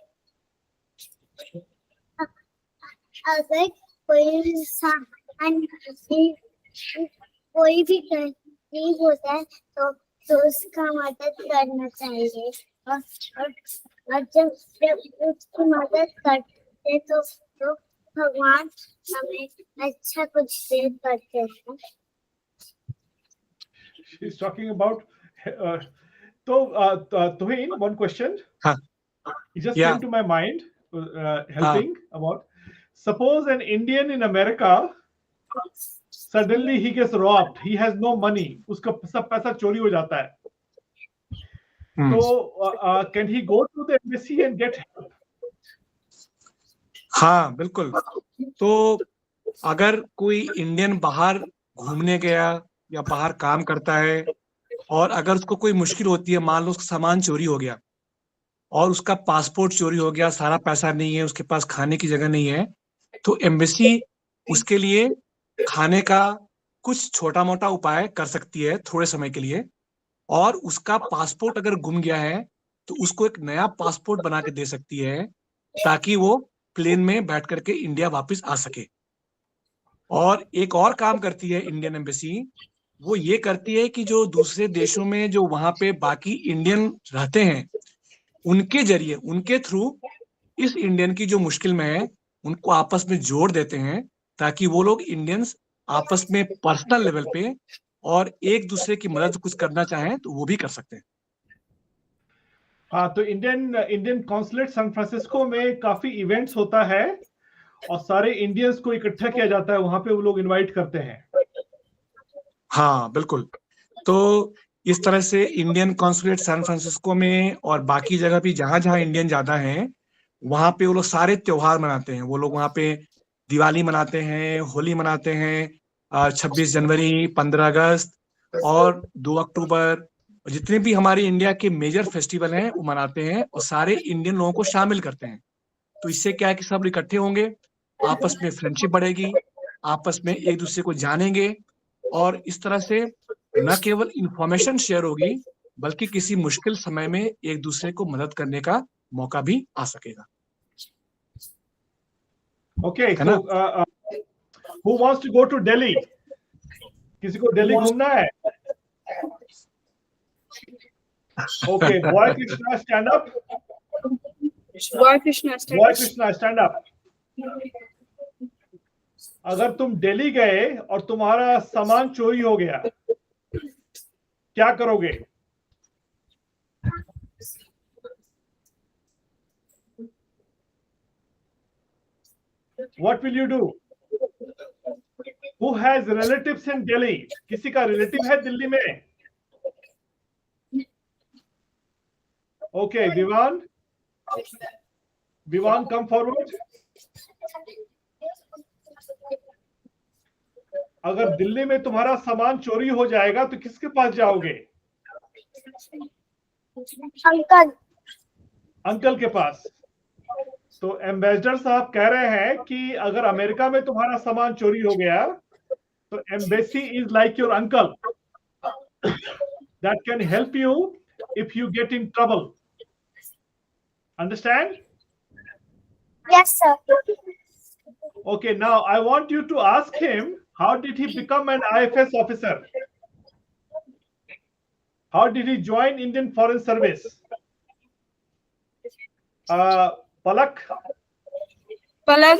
अगर कोई कोई भी तकलीफ होता है तो उसका मदद करना चाहिए और जब उसकी मदद करते तो भगवान हमें अच्छा कुछ दे करते हैं. She's talking about. Tuhin, one question. हाँ. It just Yeah. came to my mind. Helping about. Suppose an Indian in America suddenly he gets robbed. He has no money. उसका सब पैसा चोरी हो जाता है. So can he go to the embassy and get help? हाँ, बिल्कुल. तो अगर कोई इंडियन बाहर घूमने गया या बाहर काम करता है और अगर उसको कोई मुश्किल होती है, मान लो उसका सामान चोरी हो गया और उसका पासपोर्ट चोरी हो गया, सारा पैसा नहीं है, उसके पास खाने की जगह नहीं है, तो एम्बेसी उसके लिए खाने का कुछ छोटा मोटा उपाय कर सकती है थोड़े समय के लिए. और उसका पासपोर्ट अगर गुम गया है तो उसको एक नया पासपोर्ट बना के दे सकती है ताकि वो प्लेन में बैठ करके इंडिया वापस आ सके. और एक और काम करती है इंडियन एम्बेसी, वो ये करती है कि जो दूसरे देशों में जो वहां पे बाकी इंडियन रहते हैं उनके जरिए, उनके थ्रू इस इंडियन की जो मुश्किल में है उनको आपस में जोड़ देते हैं ताकि वो लोग इंडियंस आपस में पर्सनल लेवल पे और एक दूसरे की मदद कुछ करना चाहें तो वो भी कर सकते हैं. हाँ, तो इंडियन कॉन्सुलेट सैन फ्रांसिस्को में काफी इवेंट्स होता है और सारे इंडियंस को इकट्ठा किया जाता है, वहां पे वो लोग इनवाइट करते हैं. हाँ, बिल्कुल. तो इस तरह से इंडियन कॉन्सुलेट सैन फ्रांसिस्को में और बाकी जगह भी जहां जहां इंडियन ज्यादा हैं वहां पे वो लोग सारे त्योहार मनाते हैं. वो लोग वहां पे दिवाली मनाते हैं, होली मनाते हैं, 26 जनवरी, 15 अगस्त और 2 अक्टूबर, जितने भी हमारे इंडिया के मेजर फेस्टिवल हैं वो मनाते हैं और सारे इंडियन लोगों को शामिल करते हैं. तो इससे क्या है कि सब इकट्ठे होंगे, आपस में फ्रेंडशिप बढ़ेगी, आपस में एक दूसरे को जानेंगे और इस तरह से न केवल इंफॉर्मेशन शेयर होगी बल्कि किसी मुश्किल समय में एक दूसरे को मदद करने का मौका भी आ सकेगा. Okay, है ना? so who wants to go to Delhi? किसी को दिल्ली घूमना है? Okay, boy Krishna, stand up. Boy Krishna, Boy Krishna, stand up. अगर तुम दिल्ली गए और तुम्हारा सामान चोरी हो गया, क्या करोगे? what will you do? Who has relatives in Delhi? किसी का relative है दिल्ली में? Okay, Vivan, come forward. अगर दिल्ली में तुम्हारा सामान चोरी हो जाएगा तो किसके पास जाओगे? अंकल के पास। तो एम्बेसडर साहब कह रहे हैं कि अगर अमेरिका में तुम्हारा सामान चोरी हो गया तो embassy is like your uncle that can help you if you get in trouble. Understand? Yes, sir. Okay, now I want you to ask him, how did he become an IFS officer? How did he join Indian Foreign Service? Palak? Palak,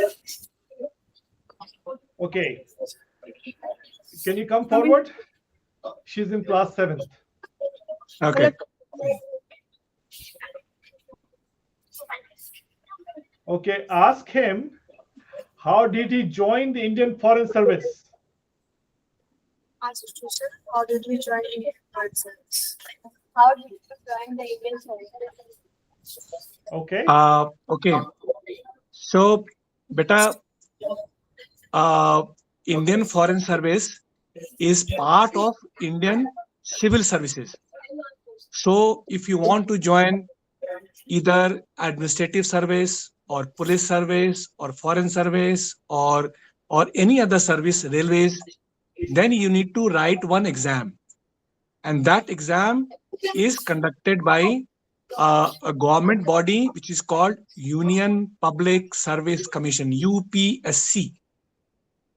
Okay. Can you come forward? She's in class 7th. Okay. Okay, ask him, how did he join the Indian Foreign Service? Answer to sir, how did we join Indian Foreign Service? How did you join the Indian Service? Okay. Okay. So, beta, Indian Foreign Service is part of Indian Civil Services. So, if you want to join either administrative service or police service or foreign service or any other service, railways, then you need to write one exam, and that exam is conducted by a government body which is called Union Public Service Commission, UPSC.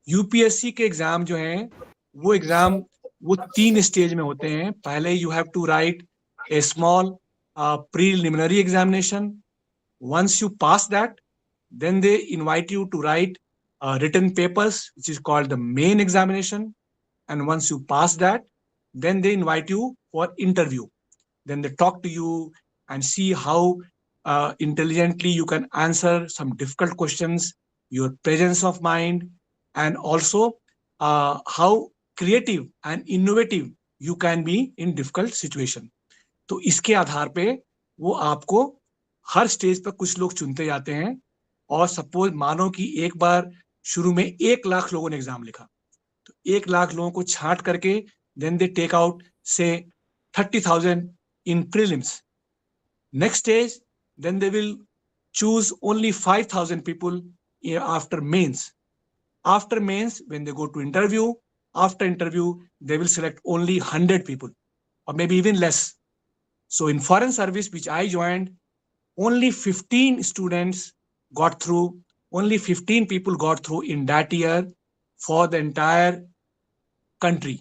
UPSC के exam जो हैं वो exam वो 3 stage में होते हैं. पहले you have to write a small preliminary examination. Once you pass that, then they invite you to write written papers, which is called the main examination. And once you pass that, then they invite you for interview. Then they talk to you and see how intelligently you can answer some difficult questions, your presence of mind, and also how creative and innovative you can be in difficult situation. तो इसके आधार पे वो आपको हर stage पर कुछ लोग चुनते जाते हैं. और सपोज मानो कि एक बार शुरू में 1 लाख लोगों ने एग्जाम लिखा, तो 1 लाख लोगों को छांट करके देन दे टेक आउट से 30,000 in prelims. Next stage, then they will choose only 5,000 people after mains. After mains, when they go to interview, after interview, they will select only 100 people or maybe even less. So in foreign service, which I joined, only 15 students got through, only 15 people got through in that year for the entire country.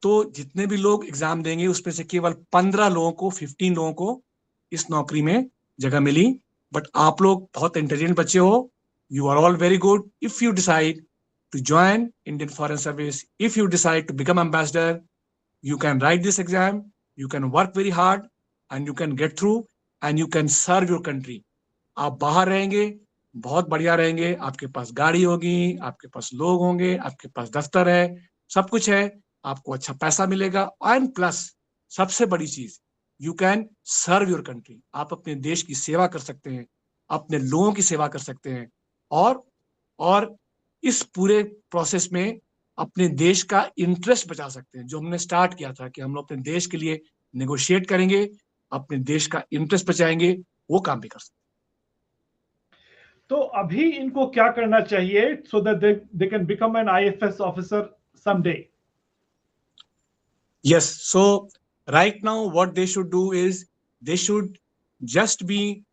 तो जितने भी लोग exam देंगे उसमें से केवल 15 लोगों को, 15 लोगों को इस नौकरी में जगह मिली. बट आप लोग बहुत इंटेलिजेंट बच्चे हो. You are all very good. If you decide to join Indian Foreign Service, if you decide to become ambassador, you can write this exam, you can work very hard, and you can get through, and you can serve your country. आप बाहर रहेंगे, बहुत बढ़िया रहेंगे, आपके पास गाड़ी होगी, आपके पास लोग होंगे, आपके पास दफ्तर है, सब कुछ है, आपको अच्छा पैसा मिलेगा. एंड प्लस सबसे बड़ी चीज, you can serve your country. आप अपने देश की सेवा कर सकते हैं, अपने लोगों की सेवा कर सकते हैं, और इस पूरे प्रोसेस में अपने देश का इंटरेस्ट बचा सकते हैं. जो हमने स्टार्ट किया था कि हम लोग अपने देश के लिए नेगोशिएट करेंगे, अपने देश का इंटरेस्ट बचाएंगे, वो काम भी कर सकते हैं. तो अभी इनको क्या करना चाहिए so that they can become an IFS officer someday? Yes, so right now what they should do is they should just be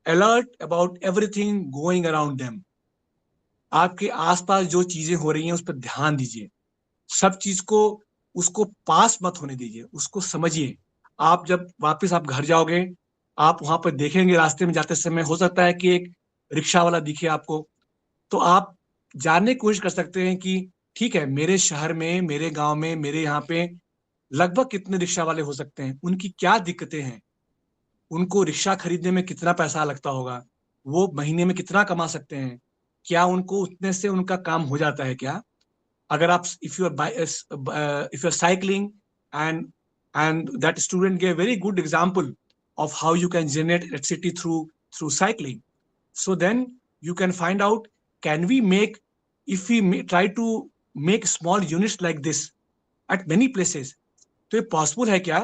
alert about everything going around them. आपके आसपास जो चीजें हो रही हैं उस पर ध्यान दीजिए. सब चीज को उसको पास मत होने दीजिए, उसको समझिए. आप जब वापस आप घर जाओगे, आप वहां पर देखेंगे रास्ते में जाते समय हो सकता है कि एक रिक्शा वाला दिखे आपको, तो आप जानने की कोशिश कर सकते हैं कि ठीक है, मेरे शहर में, मेरे गांव में, मेरे यहाँ पे लगभग कितने रिक्शा वाले हो सकते हैं, उनकी क्या दिक्कतें हैं, उनको रिक्शा खरीदने में कितना पैसा लगता होगा, वो महीने में कितना कमा सकते हैं, क्या उनको उतने से उनका काम हो जाता है क्या? अगर आप if you are cycling and that student gave very good example of how you can generate electricity through cycling. So then you can find out, can we make, if we try to make small units like this at many places, तो ये possible है क्या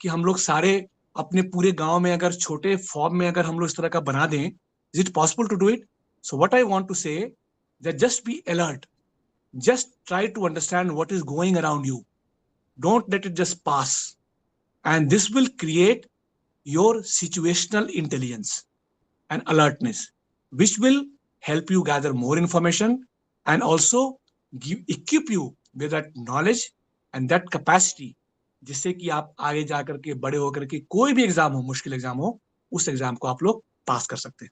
कि हम लोग सारे अपने पूरे गांव में अगर छोटे फॉर्म में अगर हम लोग इस तरह का बना दें, is it possible to do it? So what I want to say that just be alert, just try to understand what is going around you, don't let it just pass, and this will create your situational intelligence and alertness, which will help you gather more information and also equip you with that knowledge and that capacity, जिससे कि आप आगे जाकर के बड़े होकर के कोई भी एग्जाम हो, मुश्किल एग्जाम हो, उस एग्जाम को आप लोग पास कर सकते हैं.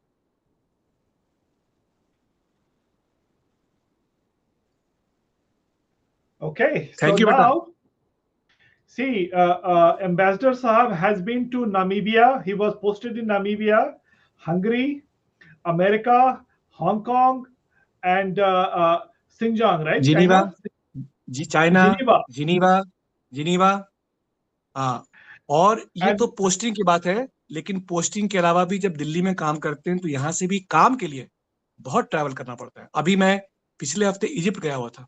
Okay, Thank so you, now, see, Ambassador Sahab has been to Namibia. He was posted in Namibia, Hungary, America, Hong Kong, and Xinjiang, right? Geneva, China, Geneva. Geneva. हाँ, और ये And- तो पोस्टिंग की बात है, लेकिन पोस्टिंग के अलावा भी जब दिल्ली में काम करते हैं तो यहाँ से भी काम के लिए बहुत ट्रैवल करना पड़ता है. अभी मैं पिछले हफ्ते इजिप्ट गया हुआ था,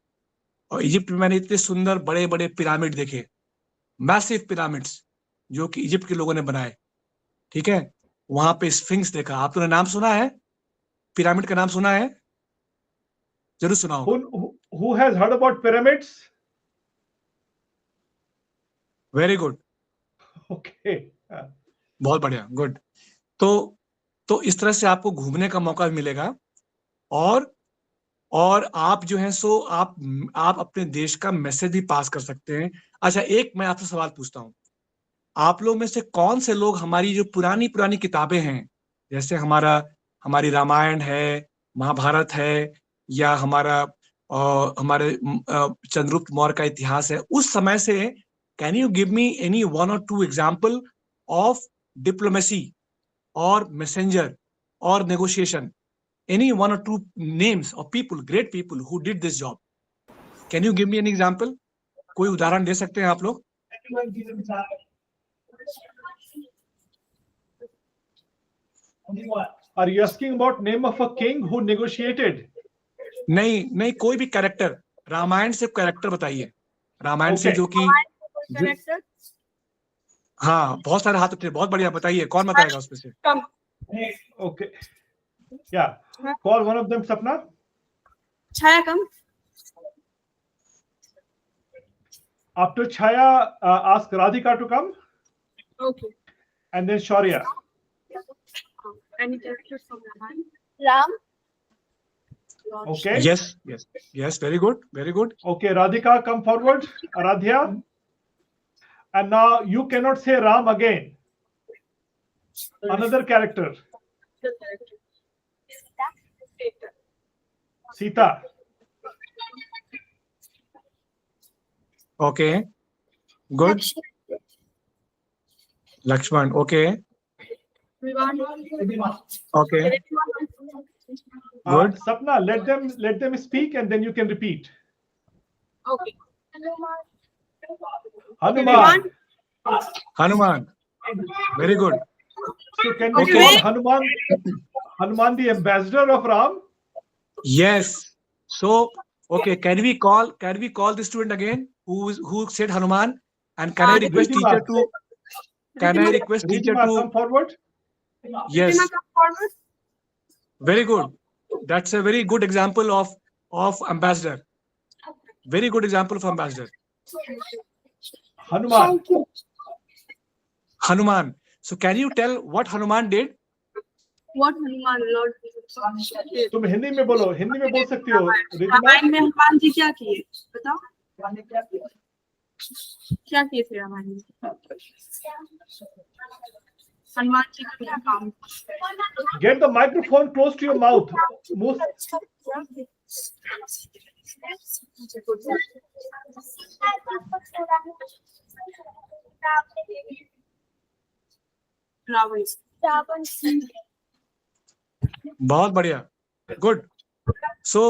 और इजिप्ट में मैंने इतने सुंदर बड़े बड़े पिरामिड देखे, मैसिव पिरामिड्स, जो कि इजिप्ट के लोगों ने बनाए. ठीक है, वहां पे स्फिंक्स देखा. आप लोगों ने नाम सुना है? पिरामिड का नाम सुना है? जरूर सुना होगा. Who has heard about pyramids? Very good, Okay. बहुत बढ़िया, गुड. तो इस तरह से आपको घूमने का मौका भी मिलेगा, और आप जो हैं सो आप अपने देश का मैसेज भी पास कर सकते हैं. अच्छा, एक मैं आपसे सवाल पूछता हूँ, आप लोग में से कौन से लोग हमारी जो पुरानी पुरानी किताबें हैं, जैसे हमारी रामायण है, महाभारत है, या हमारे चंद्रगुप्त मौर्य का इतिहास है, उस समय से, can you give me any 1 or 2 example of diplomacy और मैसेंजर और negotiation, any 1 or 2 names of people, great people who did this job? Can you give me an example? कोई उदाहरण दे सकते हैं आप लोग? Are you asking about name of a king who negotiated? नहीं, कोई भी कैरेक्टर, रामायण से कैरेक्टर बताइए, रामायण से Okay. जो कि, कैरेक्टर हाँ, बहुत सारे हाथ उठे, बहुत बढ़िया, बताइए कौन बताएगा उसमें से? कम. Okay. Yeah. Call one of them, Sapna. Chhaya come. After Chaya, ask Radhika to come, Okay. and then Shaurya. Any characters from Ramayana? Ram, Okay. Yes, very good. Okay, Radhika, come forward. Aradhya. And now you cannot say Ram again. Another character. The character. Sita. Okay, good. Lakshman, okay, okay, good. Sapna, let them speak, and then you can repeat. Okay. Hanuman. Very good. So can we Okay. call Hanuman the ambassador of Ram? Yes. So, okay, can we call the student again who said Hanuman? And can I request teacher to? Can I request teacher Ridhima, to? come forward. Yes. Ridhima, come forward. Very good. That's a very good example of ambassador. Very good example of ambassador. Hanuman. thank you. Hanuman. So can you tell what Hanuman did? What Hanuman Lord? तुम हिंदी में बोलो, हिंदी में बोल सकती हो. रिद्धिमा, रामायण में हनुमान जी क्या किए बताओ. क्या किए थे रामायण में? हनुमान जी का क्या काम? get the microphone close to your mouth. Move. Ravan. बहुत बढ़िया. Good. सो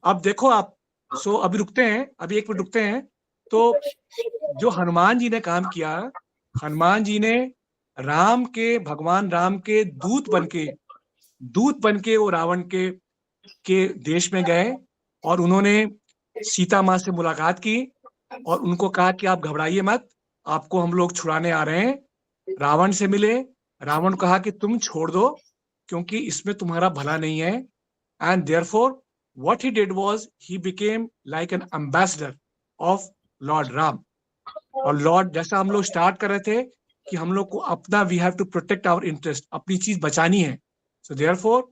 अब देखो आप, सो अभी रुकते हैं, अभी एक मिनट रुकते हैं। तो जो हनुमान जी ने काम किया, हनुमान जी ने राम के, भगवान राम के दूत बन के वो रावण के देश में गए और उन्होंने सीता माँ से मुलाकात की और उनको कहा कि आप घबराइए मत, आपको हम लोग छुड़ाने आ रहे हैं। रावण से मिले, रावण कहा कि तुम छोड़ दो क्योंकि इसमें तुम्हारा भला नहीं है। And therefore what he did was he became like an ambassador of Lord Ram. और लॉर्ड, जैसा हम लोग स्टार्ट कर रहे थे कि हम लोग को अपना, we have to protect our interest, अपनी चीज बचानी है। सो देयरफॉर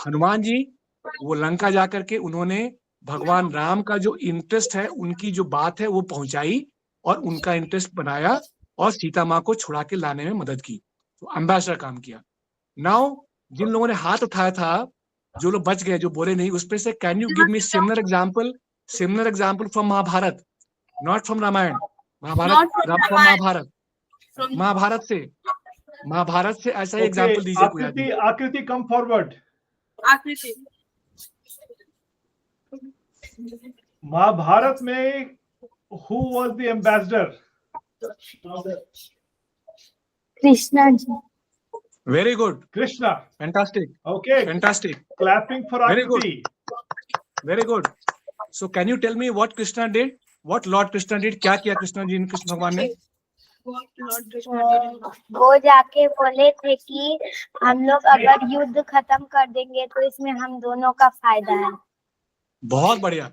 हनुमान जी वो लंका जाकर के उन्होंने भगवान राम का जो इंटरेस्ट है, उनकी जो बात है वो पहुंचाई और उनका इंटरेस्ट बनाया और सीता माँ को छुड़ा के लाने में मदद की। तो एम्बेसडर काम किया। नाउ जिन लोगों ने हाथ उठाया था, जो लोग बच गए, जो बोले नहीं, उस पे से can you give me similar example from Mahabharata, not from Ramayana, Mahabharata से ऐसा एग्जांपल दीजिए कोई आदमी। आकृति कम फॉरवर्ड। आकृति, महाभारत में who was the ambassador? Krishna ji. Very good, Krishna. Fantastic, Okay. Fantastic, Clapping for Very good. Akriti. Very good. So can you tell me what Krishna did, what Lord Krishna did, क्या किया कृष्णा जी, कृष्ण भगवान ने? वो जाके बोले थे कि हम लोग अगर युद्ध खत्म कर देंगे तो इसमें हम दोनों का फायदा है। बहुत बढ़िया,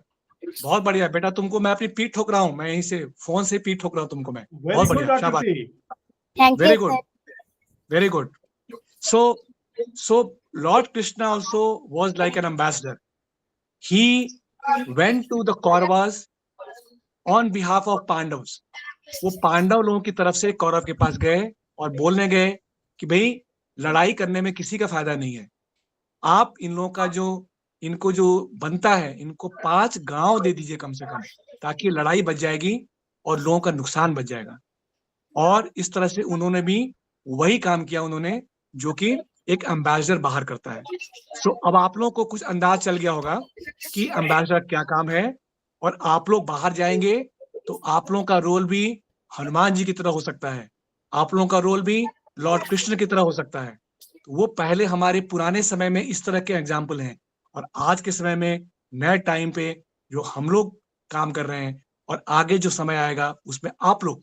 बहुत बढ़िया बेटा, तुमको मैं अपनी पीठ ठोक रहा हूँ, मैं यहीं से फोन से पीठ ठोक रहा हूँ तुमको मैं। Very बहुत good, बढ़िया, शाबाश, Akriti. Thank very you good, sir. very good. So Lord Krishna also was like an ambassador. He went to the Kauravas on behalf of Pandavas. वो पांडव लोगों की तरफ से कौरव के पास गए और बोलने गए कि भाई लड़ाई करने में किसी का फायदा नहीं है, आप इन लोगों का जो, इनको जो बनता है, इनको 5 गांव दे दीजिए कम से कम, ताकि लड़ाई बच जाएगी और लोगों का नुकसान बच जाएगा। और इस तरह से उन्होंने भी वही काम किया उन्होंने जो कि एक एम्बेसडर बाहर करता है। सो अब आप लोगों को कुछ अंदाज चल गया होगा कि एम्बेसडर क्या काम है, और आप लोग बाहर जाएंगे तो आप लोगों का रोल भी हनुमान जी की तरह हो सकता है, आप लोगों का रोल भी लॉर्ड कृष्ण की तरह हो सकता है। तो वो पहले हमारे पुराने समय में इस तरह के एग्जाम्पल हैं, और आज के समय में नए टाइम पे जो हम लोग काम कर रहे हैं, और आगे जो समय आएगा उसमें आप लोग,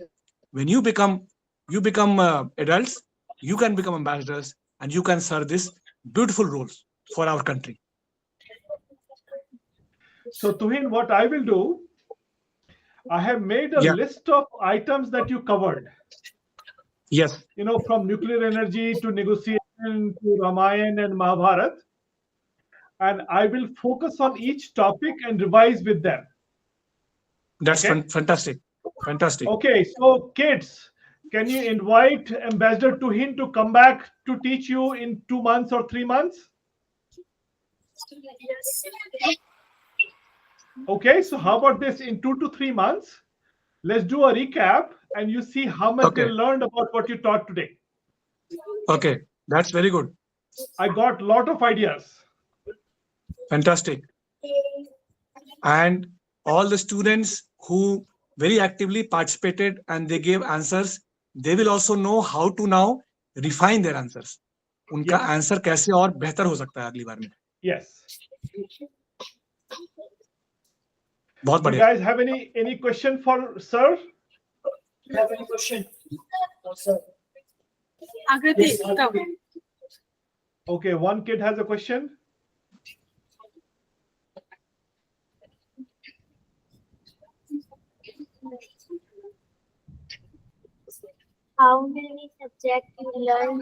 when you become adults, you can become ambassadors and you can serve this beautiful roles for our country. So Tuhin, what I will do, I have made a Yeah. list of items that you covered. Yes, You know, from nuclear energy to negotiation to Ramayana and Mahabharat. And I will focus on each topic and revise with them. that's Okay. fantastic. Okay, so kids, can you invite Ambassador Tuhin to come back to teach you in 2 months or 3 months? Okay, so how about this? In 2 to 3 months, let's do a recap and you see how much Okay. they learned about what you taught today. Okay, that's very good. I got a lot of ideas. Fantastic. And all the students who very actively participated and they gave answers, they will also know how to now refine their answers. उनका Yes. Answer कैसे और बेहतर हो सकता है अगली बार में। Yes. बहुत You बढ़िया। guys have any question for sir? You have any question? No, sir. आकृति, Yes, come. Okay, one kid has a question. How many subjects you learn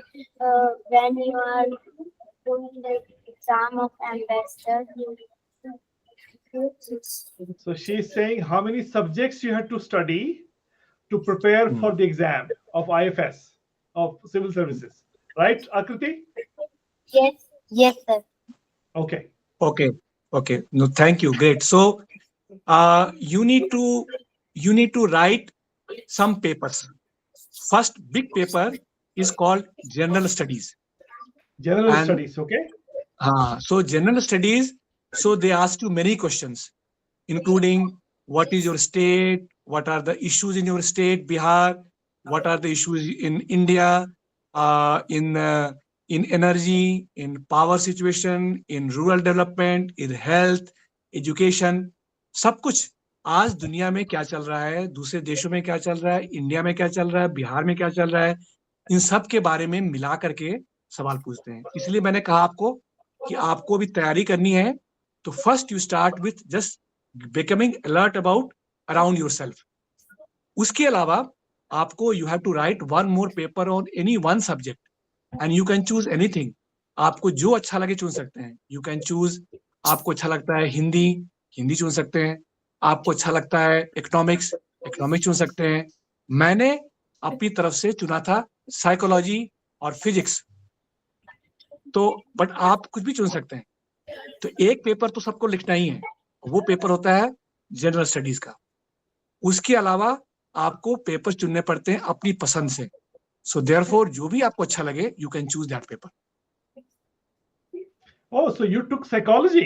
when you are doing the exam of ambassador? So she's saying how many subjects you had to study to prepare for the exam of IFS, of civil services. Right, Akriti? Yes, sir. Okay. Okay. No, thank you. Great. So, you need to write some papers. First big paper is called General Studies. General And- studies, okay? So General Studies, So they ask you many questions, including what is your state, what are the issues in your state, Bihar, what are the issues in India, in energy, in power situation, in rural development, in health, education, सब कुछ आज दुनिया में क्या चल रहा है, दूसरे देशों में क्या चल रहा है, इंडिया में क्या चल रहा है, बिहार में क्या चल रहा है, इन सब के बारे में मिला करके सवाल पूछते हैं। इसलिए मैंने कहा आपको कि आपको भी तैयारी करनी है, तो first you start with just becoming alert about around yourself. उसके अलावा आपको you have to write one more paper on any one subject and you can choose anything. आपको जो अच्छा लगे चुन सकते हैं। यू कैन चूज, आपको अच्छा लगता है हिंदी, हिंदी चुन सकते हैं। आपको अच्छा लगता है इकोनॉमिक्स, इकोनॉमिक्स चुन सकते हैं। मैंने अपनी तरफ से चुना था साइकोलॉजी और फिजिक्स, तो बट आप कुछ भी चुन सकते हैं। तो एक पेपर तो सबको लिखना ही है, वो पेपर होता है जनरल स्टडीज का। उसके अलावा आपको पेपर चुनने पड़ते हैं अपनी पसंद से। सो देयरफॉर जो भी आपको अच्छा लगे, you can choose that paper. Oh, so you took psychology.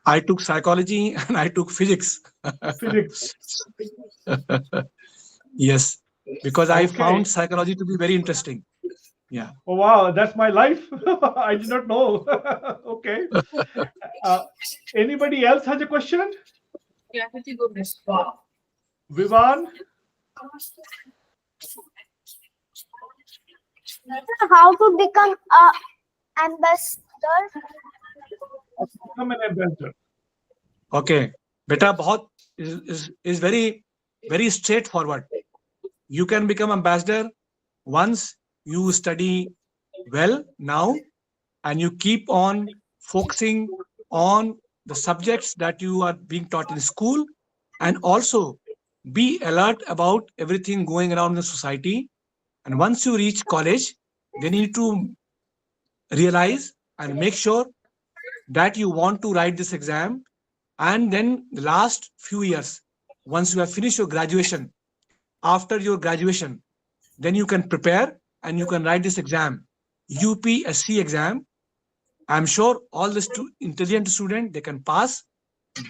I took psychology and I took physics. Physics. Yes, because I Okay. found psychology to be very interesting. Yeah. Oh wow, that's my life. I did not know. Okay. Anybody else has a question? Yeah, Kriti, go next. Vivan? How to become a ambassador? Become an ambassador. Okay. Beta, बहुत is very straightforward. You can become ambassador once you study well now and you keep on focusing on the subjects that you are being taught in school, and also be alert about everything going around in the society. And once you reach college, then you need to realize and make sure that you want to write this exam. And then the last few years, once you have finished your graduation, after your graduation, then you can prepare and you can write this exam, UPSC exam. I'm sure all the intelligent students, they can pass.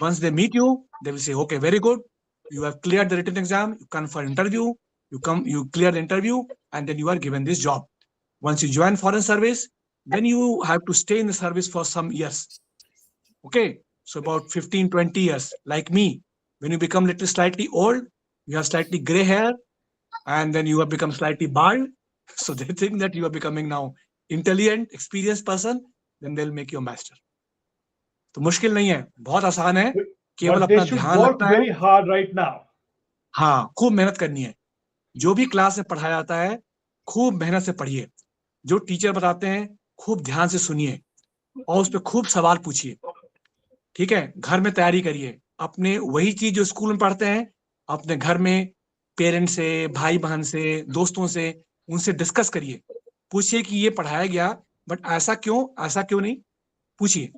Once they meet you, they will say, okay, very good. You have cleared the written exam. You come for interview. You clear the interview, and then you are given this job. Once you join foreign service, then you have to stay in the service for some years. Okay, so about 15, 20 years. Like me, when you become little slightly old, you have slightly gray hair, and then you have become slightly bald. So they think that you are becoming now intelligent, experienced person. Then they'll make you a master. तो मुश्किल नहीं है, बहुत आसान है, केवल But they अपना should ध्यान work रखना है। very hard right now. हाँ, खूब मेहनत करनी है। जो भी क्लास में पढ़ाया जाता है, खूब मेहनत से पढ़िए। जो टीचर बताते हैं, खूब ध्यान से सुनिए और उस पर खूब सवाल पूछिए। ठीक है, घर में तैयारी करिए। अपने वही चीज जो स्कूल में पढ़ते हैं, अपने घर में पेरेंट्स से, भाई बहन से, दोस्तों से, उनसे डिस्कस करिए। पूछिए कि ये पढ़ाया गया, बट ऐसा क्यों नहीं, पूछिए।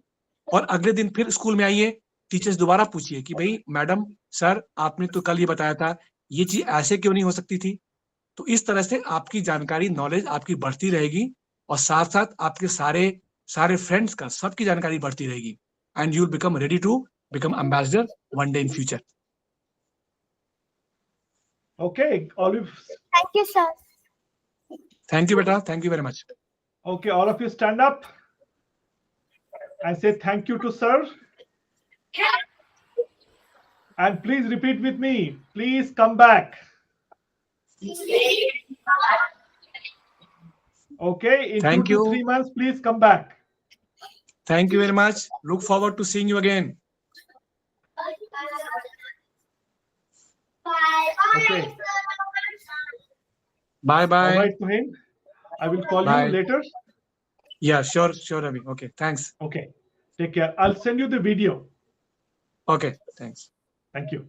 और अगले दिन फिर स्कूल में आइए, टीचर्स दोबारा पूछिए कि भाई मैडम, सर, आपने तो कल ये बताया था, ये चीज ऐसे क्यों नहीं हो सकती थी। तो इस तरह से आपकी जानकारी, नॉलेज आपकी बढ़ती रहेगी और साथ साथ आपके सारे फ्रेंड्स का, सबकी जानकारी बढ़ती रहेगी। And you will become ready to become ambassador one day in future. Okay, Olive. Thank you, sir. Thank you बेटा, thank you very much. Okay, all of you stand up and say thank you to sir. And please repeat with me. Please come back. Okay, in Thank 2 to you. 3 months, please come back. Thank you very much. Look forward to seeing you again. Okay. Bye All bye. right, Tuhin. I will call Bye. you later. Yeah sure Ravi. Okay, thanks. Okay. Take care. I'll send you the video. Okay, thanks. Thank you.